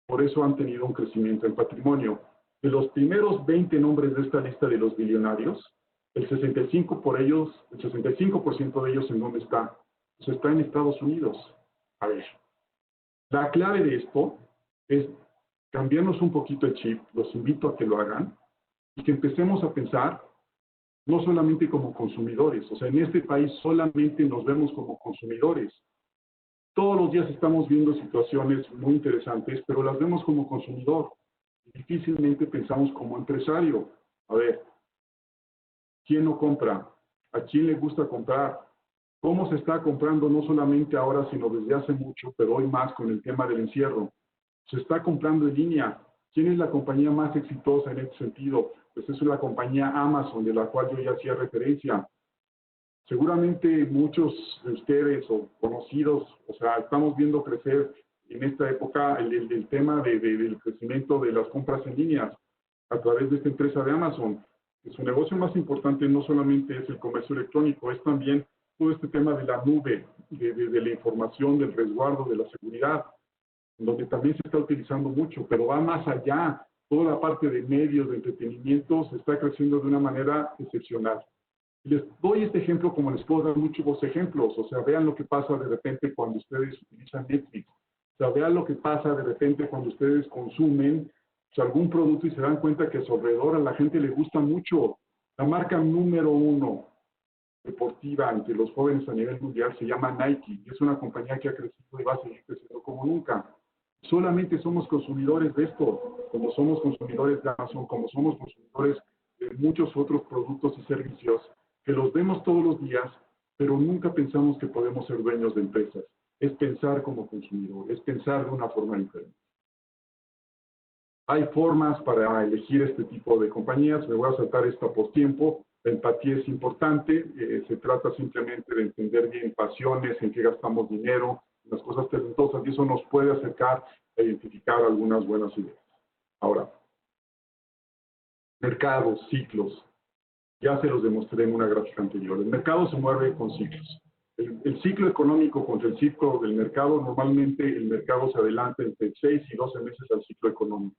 Speaker 2: Por eso han tenido un crecimiento en patrimonio. De los primeros 20 nombres de esta lista de los billonarios, el 65% de ellos, ¿en dónde está? Pues está en Estados Unidos. A ver, la clave de esto es cambiarnos un poquito el chip, los invito a que lo hagan, y que empecemos a pensar no solamente como consumidores, o sea, en este país solamente nos vemos como consumidores. Todos los días estamos viendo situaciones muy interesantes, pero las vemos como consumidor. Difícilmente pensamos como empresario. A ver, ¿quién no compra? ¿A quién le gusta comprar? ¿Cómo se está comprando no solamente ahora, sino desde hace mucho, pero hoy más con el tema del encierro? Se está comprando en línea. ¿Quién es la compañía más exitosa en este sentido? Pues es la compañía Amazon, de la cual yo ya hacía referencia. Seguramente muchos de ustedes o conocidos, o sea, estamos viendo crecer en esta época el tema del crecimiento de las compras en línea a través de esta empresa de Amazon. Su negocio más importante no solamente es el comercio electrónico, es también todo este tema de la nube, de la información, del resguardo, de la seguridad, donde también se está utilizando mucho, pero va más allá. Toda la parte de medios, de entretenimiento, se está creciendo de una manera excepcional. Les doy este ejemplo como les puedo dar muchos ejemplos. O sea, vean lo que pasa de repente cuando ustedes utilizan Netflix. O sea, vean lo que pasa de repente cuando ustedes consumen algún producto y se dan cuenta que a su alrededor a la gente le gusta mucho. La marca número 1 deportiva entre los jóvenes a nivel mundial se llama Nike. Y es una compañía que ha crecido y va a seguir creciendo como nunca. Solamente somos consumidores de esto, como somos consumidores de Amazon, como somos consumidores de muchos otros productos y servicios que los vemos todos los días, pero nunca pensamos que podemos ser dueños de empresas. Es pensar como consumidor, es pensar de una forma diferente. Hay formas para elegir este tipo de compañías. Me voy a saltar esta por tiempo. La empatía es importante. Se trata simplemente de entender bien pasiones, en qué gastamos dinero, las cosas talentosas, y eso nos puede acercar a identificar algunas buenas ideas. Ahora, mercados, ciclos. Ya se los demostré en una gráfica anterior. El mercado se mueve con ciclos. El ciclo económico contra el ciclo del mercado, normalmente el mercado se adelanta entre 6 y 12 meses al ciclo económico.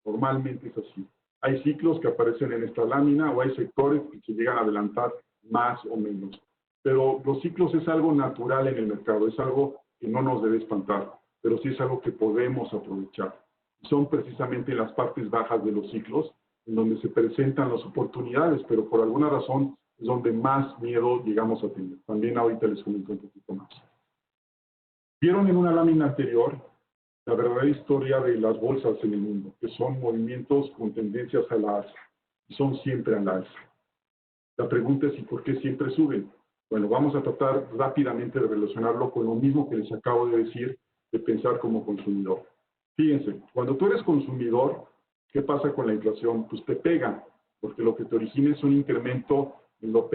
Speaker 2: Normalmente es así. Hay ciclos que aparecen en esta lámina o hay sectores que se llegan a adelantar más o menos. Pero los ciclos es algo natural en el mercado, es algo que no nos debe espantar, pero sí es algo que podemos aprovechar. Son precisamente las partes bajas de los ciclos en donde se presentan las oportunidades, pero por alguna razón es donde más miedo llegamos a tener. También ahorita les comento un poquito más. Vieron en una lámina anterior la verdadera historia de las bolsas en el mundo, que son movimientos con tendencias a la alza, y son siempre a la alza. La pregunta es, ¿y por qué siempre suben? Bueno, vamos a tratar rápidamente de relacionarlo con lo mismo que les acabo de decir, de pensar como consumidor. Fíjense, cuando tú eres consumidor, ¿qué pasa con la inflación? Pues te pega, porque lo que te origina es un incremento en lo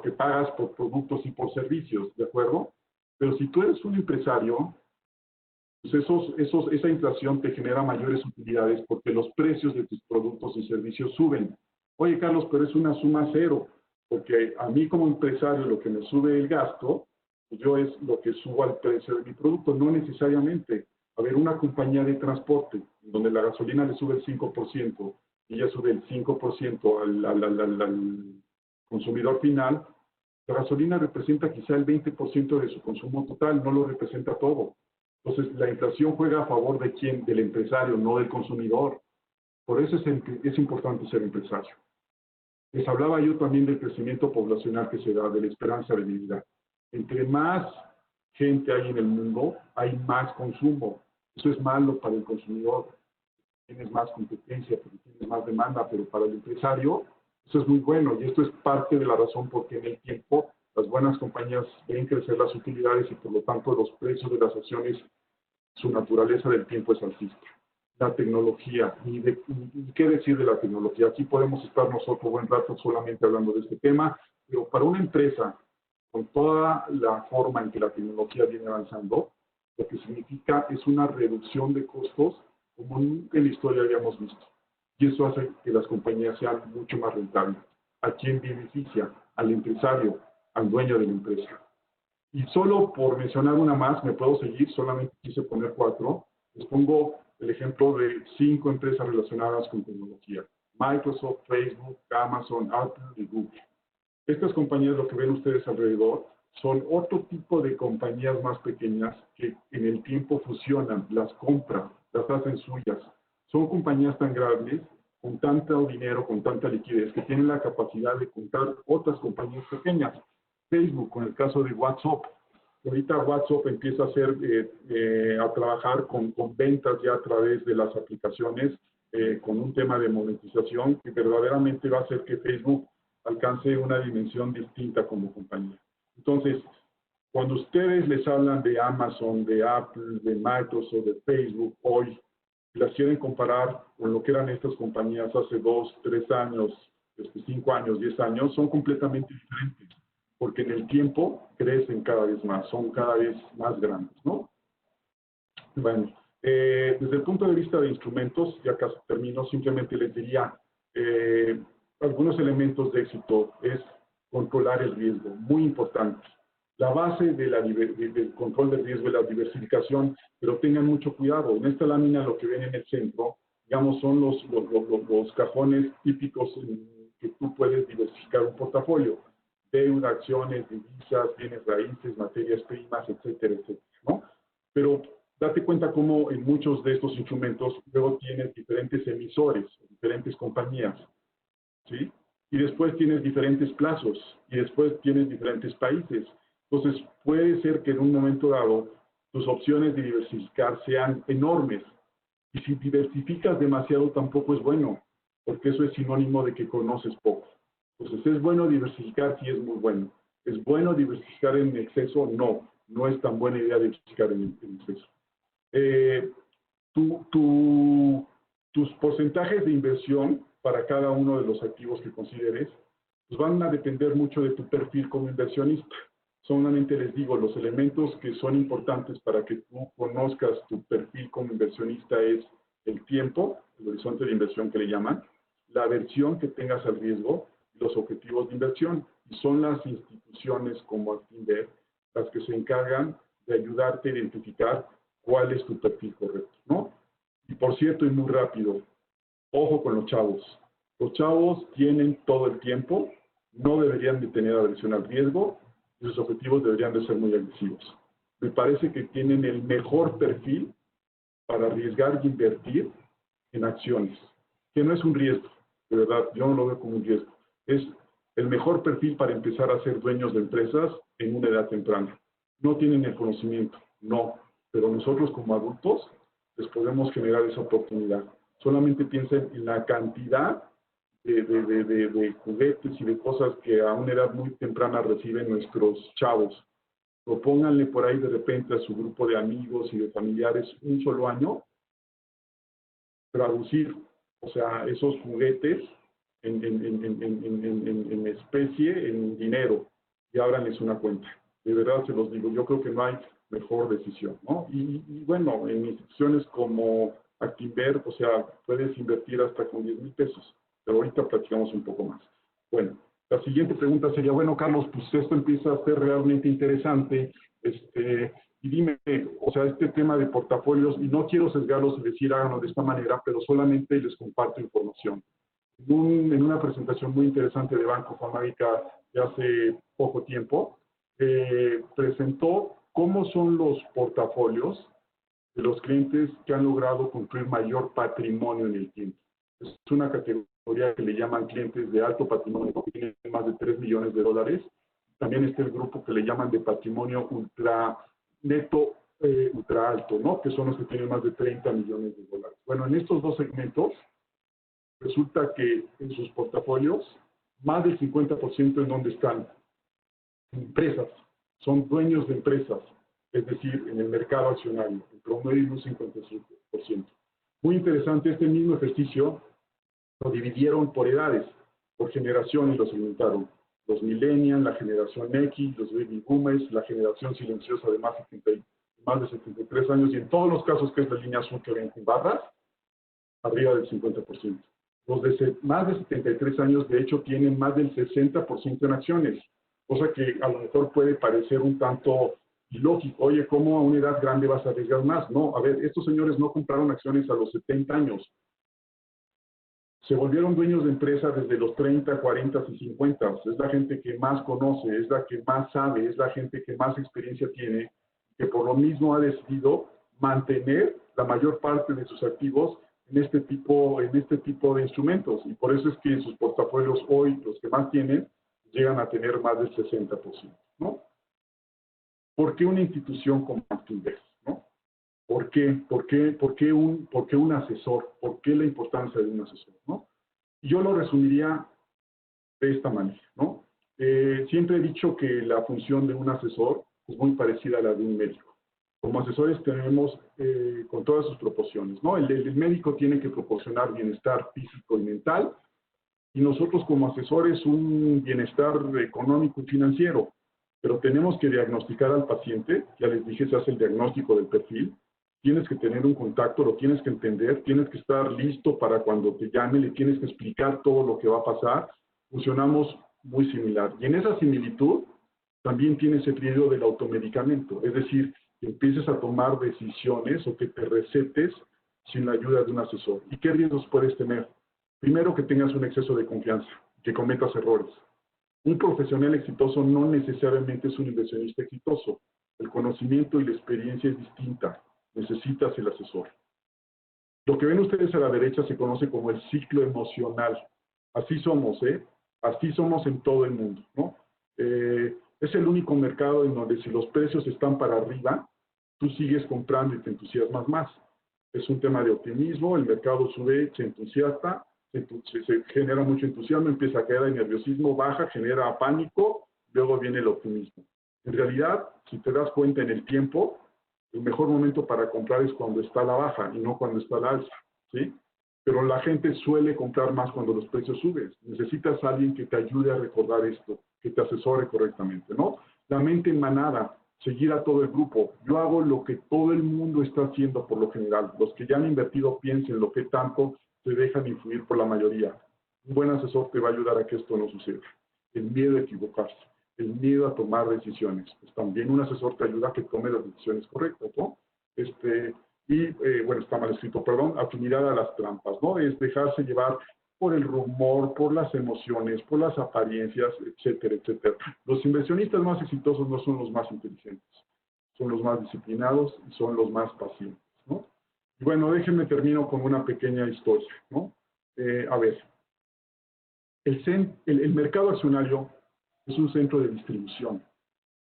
Speaker 2: que pagas por productos y por servicios, ¿de acuerdo? Pero si tú eres un empresario, pues esa inflación te genera mayores utilidades porque los precios de tus productos y servicios suben. Oye, Carlos, pero es una suma cero, porque a mí como empresario lo que me sube el gasto, pues yo es lo que subo al precio de mi producto, no necesariamente. A ver, una compañía de transporte, donde la gasolina le sube el 5%, y ella sube el 5% al consumidor final, la gasolina representa quizá el 20% de su consumo total, no lo representa todo. Entonces, la inflación juega a favor de quién, del empresario, no del consumidor. Por eso es importante ser empresario. Les hablaba yo también del crecimiento poblacional que se da, de la esperanza de vida. Entre más gente hay en el mundo, hay más consumo. Eso es malo para el consumidor. Tienes más competencia, porque tienes más demanda, pero para el empresario eso es muy bueno. Y esto es parte de la razón por qué en el tiempo las buenas compañías ven crecer las utilidades y por lo tanto los precios de las acciones, su naturaleza del tiempo es alcista. La tecnología, y qué decir de la tecnología. Aquí podemos estar nosotros buen rato solamente hablando de este tema, pero para una empresa, con toda la forma en que la tecnología viene avanzando, lo que significa es una reducción de costos como nunca en la historia habíamos visto. Y eso hace que las compañías sean mucho más rentables. ¿A quién beneficia? Al empresario, al dueño de la empresa. Y solo por mencionar una más, me puedo seguir, solamente quise poner 4. Les pongo el ejemplo de 5 empresas relacionadas con tecnología. Microsoft, Facebook, Amazon, Apple y Google. Estas compañías, lo que ven ustedes alrededor, son otro tipo de compañías más pequeñas que en el tiempo fusionan, las compran, las hacen suyas. Son compañías tan grandes, con tanto dinero, con tanta liquidez, que tienen la capacidad de comprar otras compañías pequeñas. Facebook, con el caso de WhatsApp. Ahorita WhatsApp empieza a trabajar con ventas ya a través de las aplicaciones, con un tema de monetización que verdaderamente va a hacer que Facebook alcance una dimensión distinta como compañía. Entonces, cuando ustedes les hablan de Amazon, de Apple, de Microsoft, de Facebook hoy, Si las quieren comparar con lo que eran estas compañías hace 2, 3 años, 5 años, 10 años, son completamente diferentes, porque en el tiempo crecen cada vez más, son cada vez más grandes, ¿no? Bueno, desde el punto de vista de instrumentos, ya casi termino, simplemente les diría algunos elementos de éxito es controlar el riesgo, muy importante. La base del control del riesgo es la diversificación, pero tengan mucho cuidado. En esta lámina lo que ven en el centro, digamos, son los cajones típicos en que tú puedes diversificar un portafolio. Deuda, acciones, divisas, bienes raíces, materias primas, etcétera, etcétera, ¿no? Pero date cuenta cómo en muchos de estos instrumentos luego tienes diferentes emisores, diferentes compañías, ¿sí? Y después tienes diferentes plazos, y después tienes diferentes países. Entonces, puede ser que en un momento dado tus opciones de diversificar sean enormes. Y si diversificas demasiado tampoco es bueno, porque eso es sinónimo de que conoces poco. Entonces, ¿es bueno diversificar? Sí, es muy bueno. ¿Es bueno diversificar en exceso? No, no es tan buena idea diversificar en exceso. Tus porcentajes de inversión para cada uno de los activos que consideres, pues van a depender mucho de tu perfil como inversionista. Solamente les digo, los elementos que son importantes para que tú conozcas tu perfil como inversionista es el tiempo, el horizonte de inversión que le llaman, la aversión que tengas al riesgo, los objetivos de inversión. Y son las instituciones como Actinver las que se encargan de ayudarte a identificar cuál es tu perfil correcto, ¿no? Y por cierto, y muy rápido, ojo con los chavos. Los chavos tienen todo el tiempo, no deberían de tener aversión al riesgo, y sus objetivos deberían de ser muy agresivos. Me parece que tienen el mejor perfil para arriesgar y invertir en acciones, que no es un riesgo, de verdad, yo no lo veo como un riesgo. Es el mejor perfil para empezar a ser dueños de empresas en una edad temprana. No tienen el conocimiento, no, pero nosotros como adultos les podemos generar esa oportunidad. Solamente piensen en la cantidad de juguetes y de cosas que a una edad muy temprana reciben nuestros chavos. Propónganle por ahí de repente a su grupo de amigos y de familiares un solo año, traducir, o sea, esos juguetes en especie, en dinero, y ábranles una cuenta. De verdad se los digo, yo creo que no hay mejor decisión, ¿no? Y bueno, en instituciones como Actinver, o sea, puedes invertir hasta con 10,000 pesos, pero ahorita platicamos un poco más. Bueno, la siguiente pregunta sería, bueno, Carlos, pues esto empieza a ser realmente interesante, y dime, o sea, este tema de portafolios, y no quiero sesgarlos y decir háganlo de esta manera, pero solamente les comparto información. En una presentación muy interesante de Banco of America de hace poco tiempo, presentó cómo son los portafolios de los clientes que han logrado construir mayor patrimonio en el tiempo. Es una categoría que le llaman clientes de alto patrimonio, que tienen más de 3 millones de dólares. También está el grupo que le llaman de patrimonio neto ultra alto, ¿no? Que son los que tienen más de 30 millones de dólares. Bueno, en estos dos segmentos, resulta que en sus portafolios, más del 50% en donde están empresas, son dueños de empresas, es decir, en el mercado accionario, el promedio es un 55%. Muy interesante, este mismo ejercicio lo dividieron por edades, por generación y lo segmentaron. Los millennials, la generación X, los baby boomers, la generación silenciosa de más de 73 años, y en todos los casos que es la línea azul que ven con barras, arriba del 50%. Los de más de 73 años, de hecho, tienen más del 60% en acciones, cosa que a lo mejor puede parecer un tanto ilógico. Oye, ¿cómo a una edad grande vas a arriesgar más? No, a ver, estos señores no compraron acciones a los 70 años. Se volvieron dueños de empresas desde los 30, 40 y 50. Es la gente que más conoce, es la que más sabe, es la gente que más experiencia tiene, que por lo mismo ha decidido mantener la mayor parte de sus activos en este tipo de instrumentos. Y por eso es que en sus portafolios hoy, los que más tienen, llegan a tener más del 60%, ¿no? ¿Por qué una institución como Actinver, ¿no? ¿Por qué un asesor? ¿Por qué la importancia de un asesor, ¿no? Yo lo resumiría de esta manera, ¿no? Siempre he dicho que la función de un asesor es muy parecida a la de un médico. Como asesores tenemos con todas sus proporciones, ¿no? El médico tiene que proporcionar bienestar físico y mental, y nosotros como asesores un bienestar económico y financiero, pero tenemos que diagnosticar al paciente. Ya les dije, se hace el diagnóstico del perfil, tienes que tener un contacto, lo tienes que entender, tienes que estar listo para cuando te llame, le tienes que explicar todo lo que va a pasar. Funcionamos muy similar, y en esa similitud también tienes el riesgo del automedicamento, es decir, que empieces a tomar decisiones o que te recetes sin la ayuda de un asesor. ¿Y qué riesgos puedes tener? Primero, que tengas un exceso de confianza, que cometas errores. Un profesional exitoso no necesariamente es un inversionista exitoso. El conocimiento y la experiencia es distinta. Necesitas el asesor. Lo que ven ustedes a la derecha se conoce como el ciclo emocional. Así somos, ¿eh? Así somos en todo el mundo, ¿no? Es el único mercado en donde si los precios están para arriba, tú sigues comprando y te entusiasmas más. Es un tema de optimismo, el mercado sube, se entusiasta, se genera mucho entusiasmo, empieza a caer el nerviosismo, baja, genera pánico, luego viene el optimismo. En realidad, si te das cuenta en el tiempo, el mejor momento para comprar es cuando está a la baja y no cuando está a la alza, ¿sí? Pero la gente suele comprar más cuando los precios suben. Necesitas a alguien que te ayude a recordar esto, que te asesore correctamente, ¿no? La mente en manada, seguir a todo el grupo. Yo hago lo que todo el mundo está haciendo por lo general. Los que ya han invertido piensen lo que tanto se dejan influir por la mayoría. Un buen asesor te va a ayudar a que esto no suceda. El miedo a equivocarse, el miedo a tomar decisiones. Pues también un asesor te ayuda a que tome las decisiones correctas, ¿no? Bueno, está mal escrito, perdón, afinidad a las trampas, ¿no? Es dejarse llevar por el rumor, por las emociones, por las apariencias, etcétera, etcétera. Los inversionistas más exitosos no son los más inteligentes, son los más disciplinados y son los más pacientes, ¿no? Y bueno, déjenme termino con una pequeña historia, ¿no? A ver, el mercado accionario es un centro de distribución,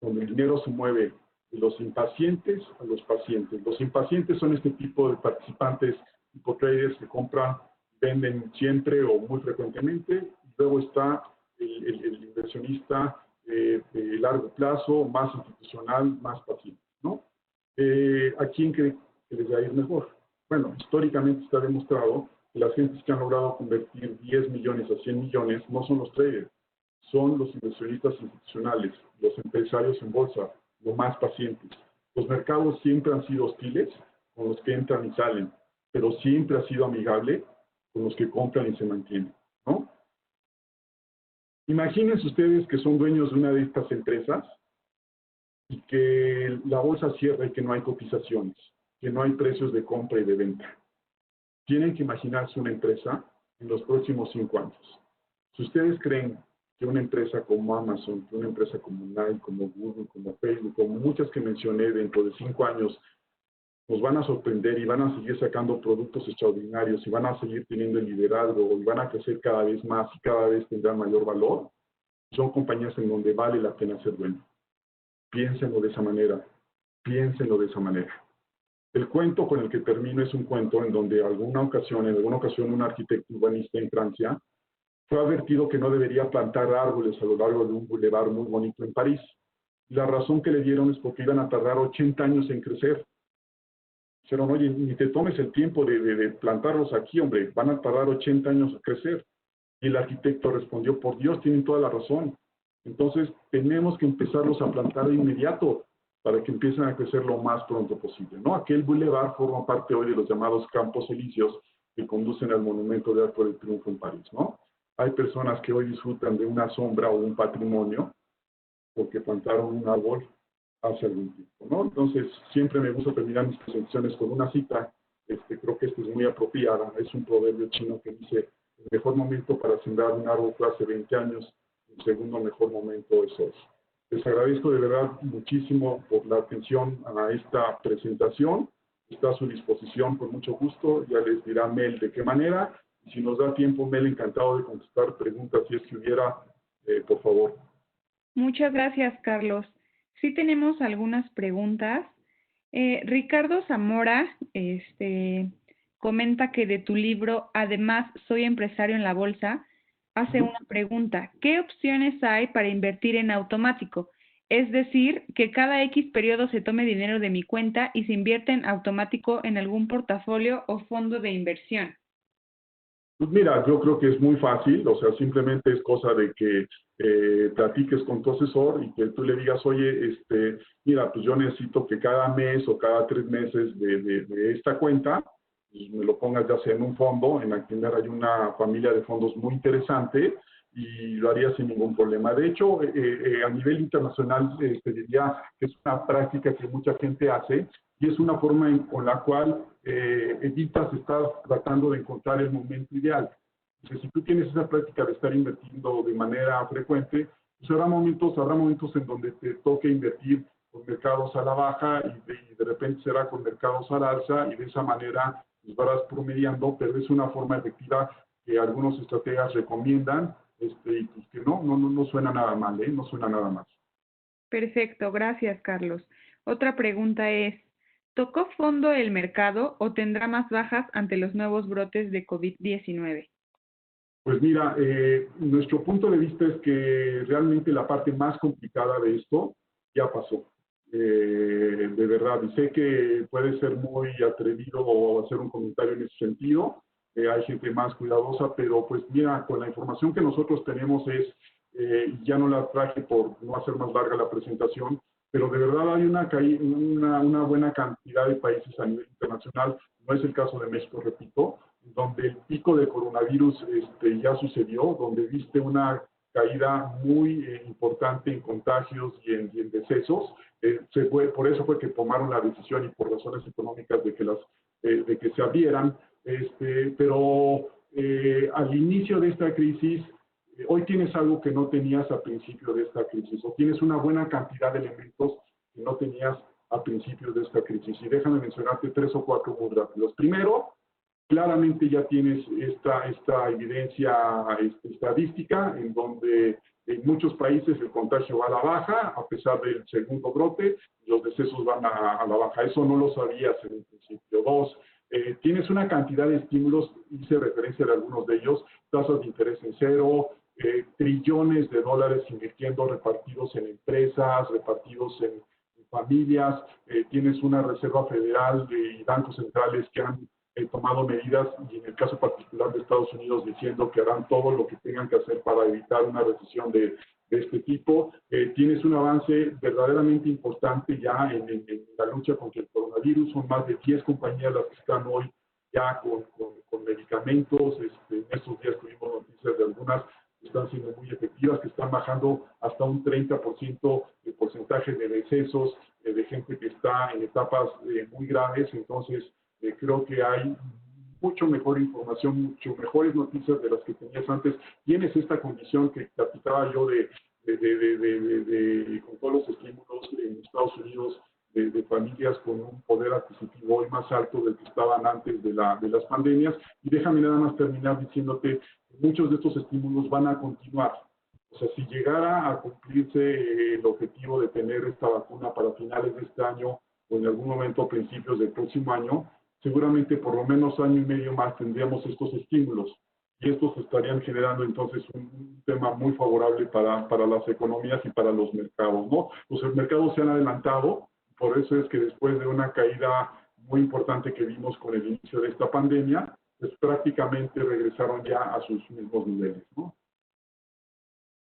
Speaker 2: donde el dinero se mueve de los impacientes a los pacientes. Los impacientes son este tipo de participantes, tipo traders que compran, venden siempre o muy frecuentemente. Y luego está el inversionista de largo plazo, más institucional, más paciente, ¿no? ¿A quién cree que les va a ir mejor? Bueno, históricamente está demostrado que las gentes que han logrado convertir 10 millones a 100 millones no son los traders, son los inversionistas institucionales, los empresarios en bolsa, los más pacientes. Los mercados siempre han sido hostiles con los que entran y salen, pero siempre ha sido amigable con los que compran y se mantienen, ¿no? Imagínense ustedes que son dueños de una de estas empresas y que la bolsa cierra y que no hay cotizaciones, que no hay precios de compra y de venta. Tienen que imaginarse una empresa en los próximos 5 años. Si ustedes creen que una empresa como Amazon, que una empresa como Nike, como Google, como Facebook, como muchas que mencioné, dentro de 5 años nos van a sorprender y van a seguir sacando productos extraordinarios y van a seguir teniendo el liderazgo y van a crecer cada vez más y cada vez tendrán mayor valor, son compañías en donde vale la pena ser bueno. Piénsenlo de esa manera, piénsenlo de esa manera. El cuento con el que termino es un cuento en donde en alguna ocasión un arquitecto urbanista en Francia fue advertido que no debería plantar árboles a lo largo de un bulevar muy bonito en París. La razón que le dieron es porque iban a tardar 80 años en crecer. Dijeron, oye, ni te tomes el tiempo de plantarlos aquí, hombre, van a tardar 80 años en crecer. Y el arquitecto respondió, por Dios, tienen toda la razón. Entonces, tenemos que empezarlos a plantar de inmediato para que empiecen a crecer lo más pronto posible, ¿no? Aquel bulevar forma parte hoy de los llamados campos elíseos que conducen al Monumento de Arco del Triunfo en París, ¿no? Hay personas que hoy disfrutan de una sombra o un patrimonio porque plantaron un árbol hace algún tiempo, ¿no? Entonces, siempre me gusta terminar mis presentaciones con una cita, creo que esta es muy apropiada, es un proverbio chino que dice, el mejor momento para sembrar un árbol fue hace 20 años, el segundo mejor momento es hoy. Les agradezco de verdad muchísimo por la atención a esta presentación, está a su disposición con mucho gusto, ya les dirá Mel de qué manera, y si nos da tiempo, Mel, encantado de contestar preguntas, si es que hubiera, por favor.
Speaker 1: Muchas gracias, Carlos. Sí tenemos algunas preguntas. Ricardo Zamora comenta que de tu libro, además, soy empresario en la bolsa, hace una pregunta. ¿Qué opciones hay para invertir en automático? Es decir, que cada X periodo se tome dinero de mi cuenta y se invierte en automático en algún portafolio o fondo de inversión.
Speaker 2: Pues mira, yo creo que es muy fácil, o sea, simplemente es cosa de que platiques con tu asesor y que tú le digas, oye, mira, pues yo necesito que cada mes o cada 3 meses de esta cuenta, pues me lo pongas ya sea en un fondo, en Actinver hay una familia de fondos muy interesante y lo haría sin ningún problema. De hecho, a nivel internacional, te diría que es una práctica que mucha gente hace y es una forma con la cual evitas estar tratando de encontrar el momento ideal. Entonces, si tú tienes esa práctica de estar invirtiendo de manera frecuente, pues habrá momentos en donde te toque invertir con mercados a la baja y de repente será con mercados al alza y de esa manera pues vas promediando, pero es una forma efectiva que algunos estrategas recomiendan y pues que no suena nada mal, no suena nada mal.
Speaker 1: Perfecto, gracias, Carlos. Otra pregunta es, ¿tocó fondo el mercado o tendrá más bajas ante los nuevos brotes de COVID-19?
Speaker 2: Pues mira, nuestro punto de vista es que realmente la parte más complicada de esto ya pasó. De verdad, y sé que puede ser muy atrevido hacer un comentario en ese sentido. Hay gente más cuidadosa, pero pues mira, con la información que nosotros tenemos ya no la traje por no hacer más larga la presentación, pero de verdad hay una buena cantidad de países a nivel internacional, no es el caso de México, repito, donde el pico de coronavirus ya sucedió, donde viste una caída muy importante en contagios y en decesos. Por eso fue que tomaron la decisión y por razones económicas de que se abrieran. Pero al inicio de esta crisis, hoy tienes algo que no tenías al principio de esta crisis, o tienes una buena cantidad de elementos que no tenías al principio de esta crisis. Y déjame mencionarte 3 o 4 muy rápidos. Primero, claramente ya tienes esta evidencia estadística en donde en muchos países el contagio va a la baja, a pesar del segundo brote, los decesos van a la baja. Eso no lo sabías en el principio. Dos, tienes una cantidad de estímulos, hice referencia de algunos de ellos, tasas de interés en cero, trillones de dólares invirtiendo repartidos en empresas, repartidos en familias, tienes una Reserva Federal y bancos centrales que han tomado medidas, y en el caso particular de Estados Unidos diciendo que harán todo lo que tengan que hacer para evitar una recesión de este tipo. Tienes un avance verdaderamente importante ya en la lucha contra el coronavirus. Son más de 10 compañías las que están hoy ya con medicamentos. En estos días tuvimos noticias de algunas que están siendo muy efectivas, que están bajando hasta un 30% el porcentaje de decesos de gente que está en etapas muy graves. Entonces, creo que hay mucho mejor información, mucho mejores noticias de las que tenías antes. Tienes esta condición que platicaba yo con todos los estímulos en Estados Unidos, de familias con un poder adquisitivo hoy más alto del que estaban antes de las pandemias. Y déjame nada más terminar diciéndote que muchos de estos estímulos van a continuar. O sea, si llegara a cumplirse el objetivo de tener esta vacuna para finales de este año o en algún momento a principios del próximo año, seguramente por lo menos año y medio más tendríamos estos estímulos. Y estos estarían generando entonces un tema muy favorable para las economías y para los mercados, ¿no? Los mercados se han adelantado, por eso es que después de una caída muy importante que vimos con el inicio de esta pandemia, pues prácticamente regresaron ya a sus mismos niveles, ¿no?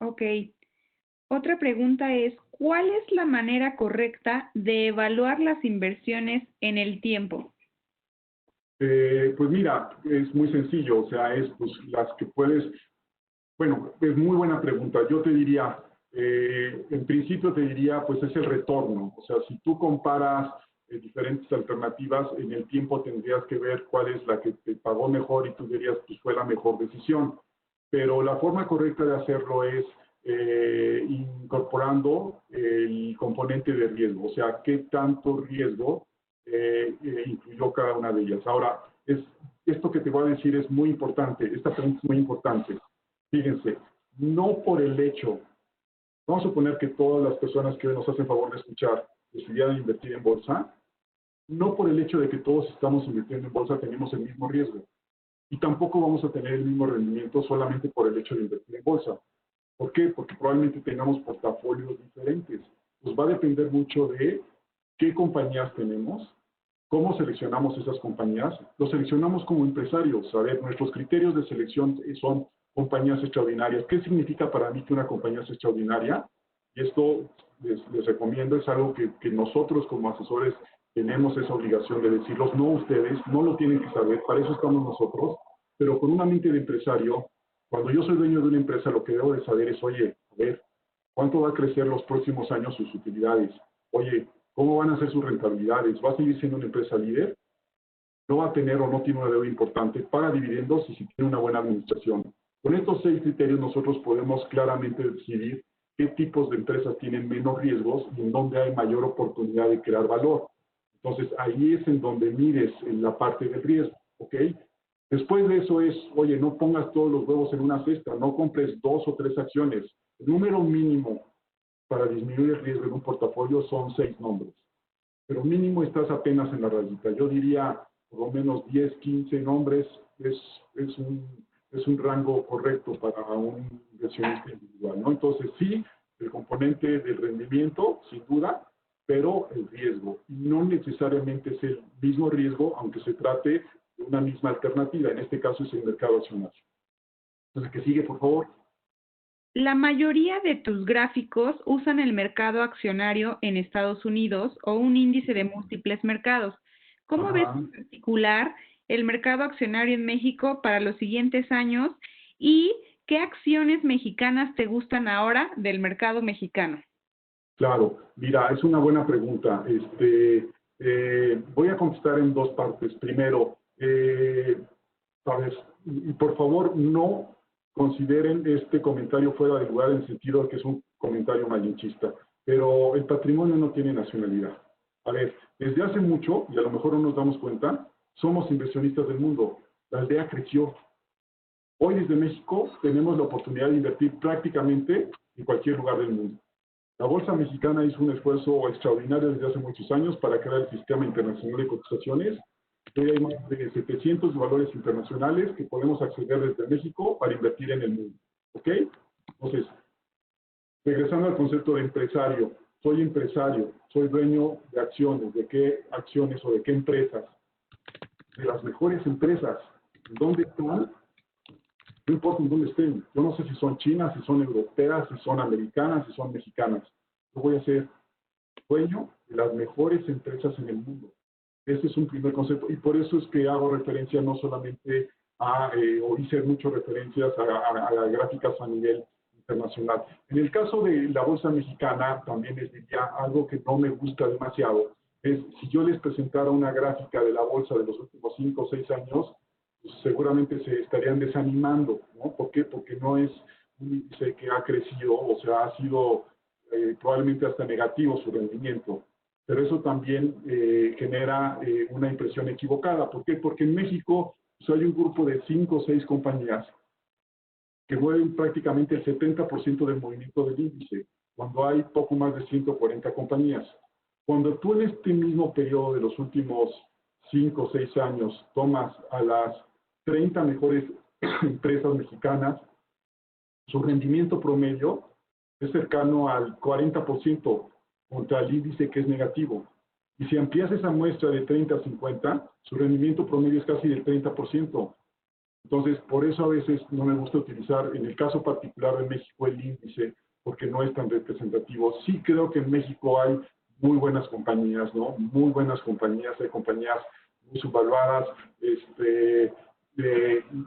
Speaker 1: Ok. Otra pregunta es, ¿cuál es la manera correcta de evaluar las inversiones en el tiempo?
Speaker 2: Pues mira, es muy sencillo, o sea, es pues las que puedes, bueno, es muy buena pregunta. Yo te diría, en principio te diría, pues es el retorno. O sea, si tú comparas diferentes alternativas, en el tiempo tendrías que ver cuál es la que te pagó mejor y tú dirías, pues fue la mejor decisión. Pero la forma correcta de hacerlo es incorporando el componente de riesgo. O sea, qué tanto riesgo incluyó cada una de ellas. Ahora, esto que te voy a decir es muy importante, esta pregunta es muy importante. Fíjense, no por el hecho, vamos a suponer que todas las personas que nos hacen favor de escuchar decidieran invertir en bolsa, no por el hecho de que todos estamos invirtiendo en bolsa tenemos el mismo riesgo. Y tampoco vamos a tener el mismo rendimiento solamente por el hecho de invertir en bolsa. ¿Por qué? Porque probablemente tengamos portafolios diferentes. pues va a depender mucho de qué compañías tenemos, cómo seleccionamos esas compañías. Los seleccionamos como empresarios. A ver, nuestros criterios de selección son compañías extraordinarias. ¿Qué significa para mí que una compañía es extraordinaria? Y esto les recomiendo, es algo que nosotros como asesores tenemos esa obligación de decirlos, no ustedes, no lo tienen que saber, para eso estamos nosotros, pero con una mente de empresario, cuando yo soy dueño de una empresa, lo que debo de saber es, oye, a ver, ¿cuánto va a crecer los próximos años sus utilidades? Oye, ¿cómo van a ser sus rentabilidades? ¿Va a seguir siendo una empresa líder? ¿No va a tener o no tiene una deuda importante? ¿Paga dividendos y si tiene una buena administración? Con estos 6 criterios nosotros podemos claramente decidir qué tipos de empresas tienen menos riesgos y en dónde hay mayor oportunidad de crear valor. Entonces, ahí es en donde mires en la parte del riesgo, ¿ok? Después de eso es, oye, no pongas todos los huevos en una cesta, no compres 2 o 3 acciones. El número mínimo para disminuir el riesgo en un portafolio son 6 nombres. Pero mínimo estás apenas en la rayita. Yo diría, por lo menos 10, 15 nombres es un rango correcto para un inversionista individual, ¿no? Entonces, sí, el componente del rendimiento, sin duda, pero el riesgo. Y no necesariamente es el mismo riesgo, aunque se trate de una misma alternativa. En este caso es el mercado accionario. Entonces, ¿qué sigue, por favor?
Speaker 1: La mayoría de tus gráficos usan el mercado accionario en Estados Unidos o un índice de múltiples mercados. ¿Cómo ves en particular el mercado accionario en México para los siguientes años y qué acciones mexicanas te gustan ahora del mercado mexicano?
Speaker 2: Claro, mira, es una buena pregunta. Voy a contestar en 2 partes. Primero, sabes, y por favor no consideren este comentario fuera de lugar en el sentido de que es un comentario malinchista, pero el patrimonio no tiene nacionalidad. A ver, desde hace mucho, y a lo mejor no nos damos cuenta, somos inversionistas del mundo. La aldea creció. Hoy desde México tenemos la oportunidad de invertir prácticamente en cualquier lugar del mundo. La Bolsa Mexicana hizo un esfuerzo extraordinario desde hace muchos años para crear el Sistema Internacional de Cotizaciones. Hoy hay más de 700 valores internacionales que podemos acceder desde México para invertir en el mundo. ¿Ok? Entonces, regresando al concepto de empresario, soy dueño de acciones. ¿De qué acciones o de qué empresas? De las mejores empresas. ¿Dónde están? No importa en dónde estén. Yo no sé si son chinas, si son europeas, si son americanas, si son mexicanas. Yo voy a ser dueño de las mejores empresas en el mundo. Ese es un primer concepto. Y por eso es que hago referencia no solamente o hice muchas referencias a gráficas a nivel internacional. En el caso de la Bolsa Mexicana, también les diría algo que no me gusta demasiado. Es si yo les presentara una gráfica de la Bolsa de los últimos 5 o 6 años, pues seguramente se estarían desanimando, ¿no? ¿Por qué? Porque no es un índice que ha crecido, o sea, ha sido probablemente hasta negativo su rendimiento. Pero eso también genera una impresión equivocada. ¿Por qué? Porque en México pues, hay un grupo de 5 o 6 compañías que mueven prácticamente el 70% del movimiento del índice, cuando hay poco más de 140 compañías. Cuando tú en este mismo periodo de los últimos 5 o 6 años tomas a las 30 mejores empresas mexicanas, su rendimiento promedio es cercano al 40% contra el índice que es negativo. Y si amplías esa muestra de 30 a 50, su rendimiento promedio es casi del 30%. Entonces, por eso a veces no me gusta utilizar, en el caso particular de México, el índice, porque no es tan representativo. Sí creo que en México hay muy buenas compañías, ¿no? Muy buenas compañías, hay compañías muy subvaluadas.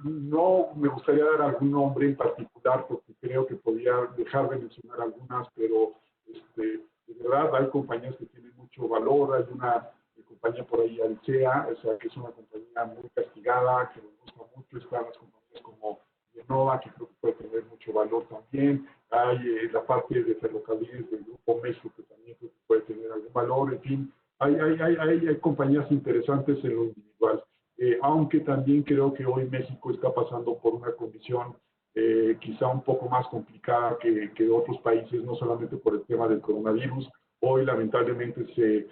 Speaker 2: No me gustaría dar algún nombre en particular, porque creo que podría dejar de mencionar algunas, pero de verdad hay compañías que tienen mucho valor. Hay una compañía por ahí, Alsea, o sea, que es una compañía muy castigada, que me gusta mucho. Están las compañías como Genova, que creo que puede tener mucho valor también. Hay la parte de ferrocarriles del Grupo México, que también creo que puede tener algún valor. En fin, hay compañías interesantes en lo individual. Aunque también creo que hoy México está pasando por una condición quizá un poco más complicada que otros países, no solamente por el tema del coronavirus. Hoy lamentablemente se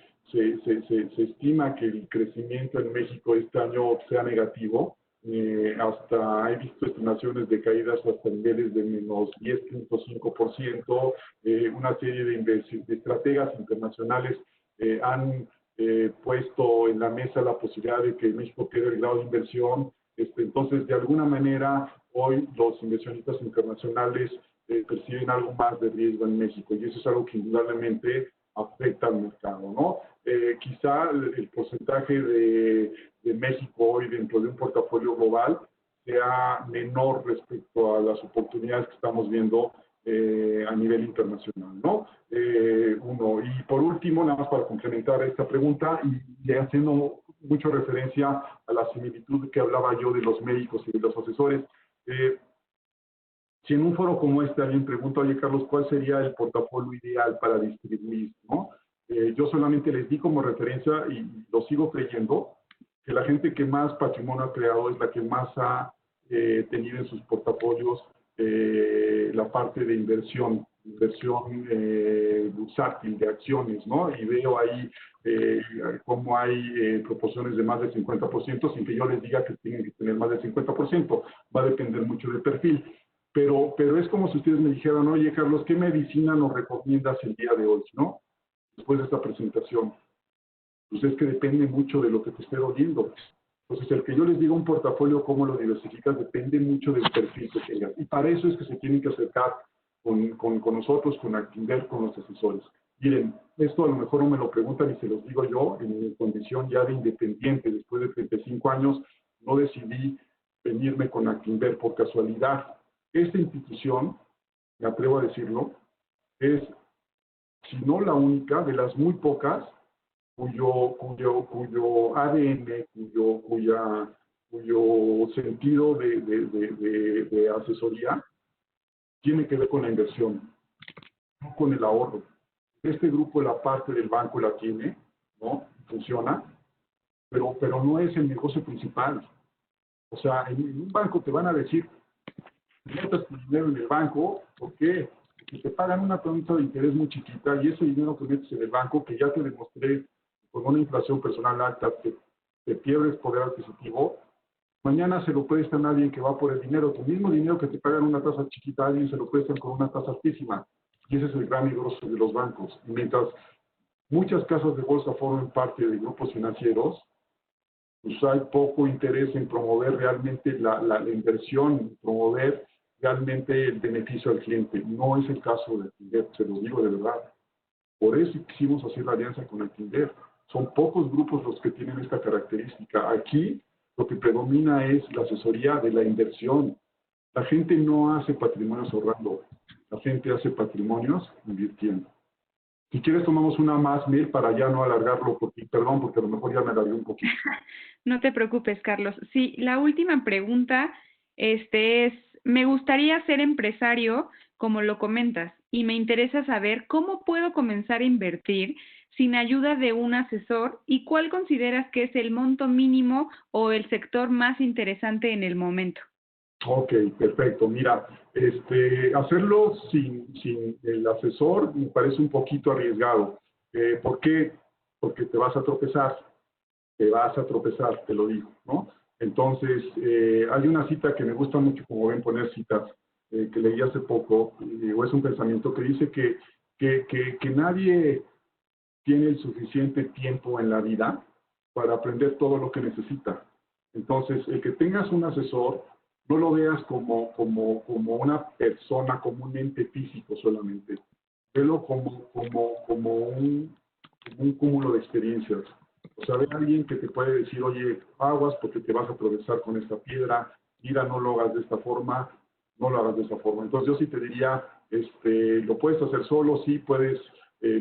Speaker 2: estima que el crecimiento en México este año sea negativo. hasta he visto estimaciones de caídas hasta niveles de menos 10.5%. Una serie de estrategas internacionales han puesto en la mesa la posibilidad de que México pierda el grado de inversión. Entonces, de alguna manera, hoy los inversionistas internacionales perciben algo más de riesgo en México, y eso es algo que indudablemente afecta al mercado, ¿no? Quizá el porcentaje de México hoy dentro de un portafolio global sea menor respecto a las oportunidades que estamos viendo a nivel internacional, ¿no? Y por último, nada más para complementar esta pregunta, y haciendo mucha referencia a la similitud que hablaba yo de los médicos y de los asesores, si en un foro como este alguien pregunta, oye Carlos, ¿cuál sería el portafolio ideal para distribuir, ¿no? Yo solamente les di como referencia, y lo sigo creyendo, que la gente que más patrimonio ha creado es la que más ha tenido en sus portafolios la parte de inversión bursátil, de acciones, ¿no? Y veo ahí cómo hay proporciones de más del 50%, sin que yo les diga que tienen que tener más del 50%. Va a depender mucho del perfil. Pero es como si ustedes me dijeran, oye, Carlos, ¿qué medicina nos recomiendas el día de hoy, no? Después de esta presentación. Pues es que depende mucho de lo que te esté doliendo. Entonces, el que yo les diga un portafolio, cómo lo diversificas, depende mucho del perfil que tengas. Y para eso es que se tienen que acercar con nosotros, con Actinver, con los asesores. Miren, esto a lo mejor no me lo preguntan y se los digo yo, en mi condición ya de independiente, después de 35 años, no decidí venirme con Actinver por casualidad. Esta institución, me atrevo a decirlo, es, si no la única, de las muy pocas, cuyo ADN, cuyo sentido de asesoría tiene que ver con la inversión, no con el ahorro. Este grupo, la parte del banco la tiene, ¿no? Funciona, pero no es el negocio principal. O sea, en un banco te van a decir, metas tu dinero en el banco, ¿por qué? Porque te pagan una tasa de interés muy chiquita, y ese dinero que metes en el banco, que ya te demostré con una inflación personal alta, te pierdes poder adquisitivo, mañana se lo prestan a alguien que va por el dinero. Tu mismo dinero que te pagan una tasa chiquita, a alguien se lo prestan con una tasa altísima. Y ese es el gran negocio de los bancos. Y mientras muchas casas de bolsa forman parte de grupos financieros, pues hay poco interés en promover realmente la inversión, promover realmente el beneficio al cliente. No es el caso de Actinver, se lo digo de verdad. Por eso quisimos hacer la alianza con Actinver. Son pocos grupos los que tienen esta característica. Aquí lo que predomina es la asesoría de la inversión. La gente no hace patrimonios ahorrando, la gente hace patrimonios invirtiendo. Si quieres tomamos una más, Mel, para ya no alargarlo, perdón, porque a lo mejor ya me alargué un poquito.
Speaker 1: No te preocupes, Carlos. Sí, la última pregunta es, me gustaría ser empresario, como lo comentas, y me interesa saber cómo puedo comenzar a invertir sin ayuda de un asesor, y cuál consideras que es el monto mínimo o el sector más interesante en el momento.
Speaker 2: Ok, perfecto. Mira, hacerlo sin el asesor me parece un poquito arriesgado. ¿Por qué? Porque te vas a tropezar, te lo digo, ¿no? Entonces, hay una cita que me gusta mucho, como ven poner citas, que leí hace poco, o es un pensamiento que dice que nadie tiene el suficiente tiempo en la vida para aprender todo lo que necesita. Entonces, el que tengas un asesor, no lo veas como una persona, como un ente físico solamente. Velo como un cúmulo de experiencias. O sea, ve a alguien que te puede decir, oye, aguas porque te vas a atravesar con esta piedra, mira, no lo hagas de esta forma, no lo hagas de esta forma. Entonces, yo sí te diría, lo puedes hacer solo, sí puedes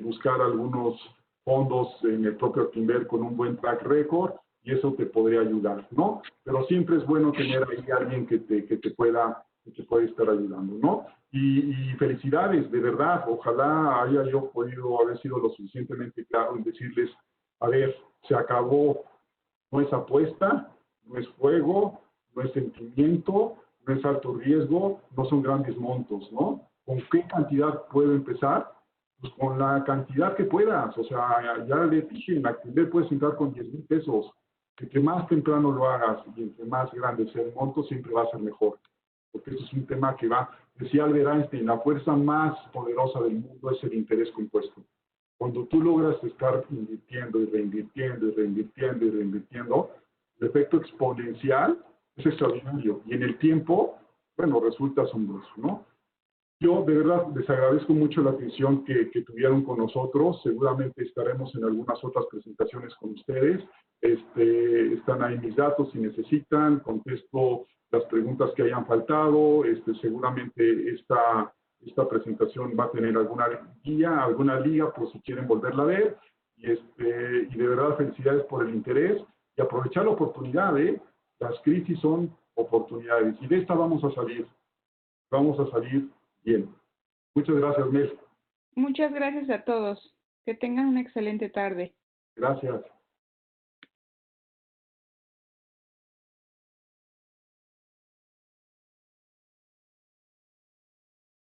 Speaker 2: buscar algunos fondos en el propio Actinver con un buen track record, y eso te podría ayudar, ¿no? Pero siempre es bueno tener ahí a alguien que te pueda estar ayudando, ¿no? Y felicidades, de verdad, ojalá haya yo podido haber sido lo suficientemente claro en decirles, a ver, se acabó, no es apuesta, no es juego, no es sentimiento, no es alto riesgo, no son grandes montos, ¿no? ¿Con qué cantidad puedo empezar? Pues con la cantidad que puedas. O sea, ya le dije, en Actinver puedes entrar con 10,000 pesos. Entre más temprano lo hagas y entre más grande sea el monto, siempre va a ser mejor. Porque eso es un tema que va, decía Albert Einstein, la fuerza más poderosa del mundo es el interés compuesto. Cuando tú logras estar invirtiendo y reinvirtiendo y reinvirtiendo y reinvirtiendo, el efecto exponencial es extraordinario. Y en el tiempo, bueno, resulta asombroso, ¿no? Yo de verdad les agradezco mucho la atención que tuvieron con nosotros. Seguramente estaremos en algunas otras presentaciones con ustedes. Están ahí mis datos si necesitan. Contesto las preguntas que hayan faltado. Seguramente esta presentación va a tener alguna guía, alguna liga por si quieren volverla a ver. Y de verdad felicidades por el interés y aprovechar la oportunidad. Las crisis son oportunidades y de esta vamos a salir. Vamos a salir bien. Muchas gracias, Mel.
Speaker 1: Muchas gracias a todos. Que tengan una excelente tarde.
Speaker 2: Gracias.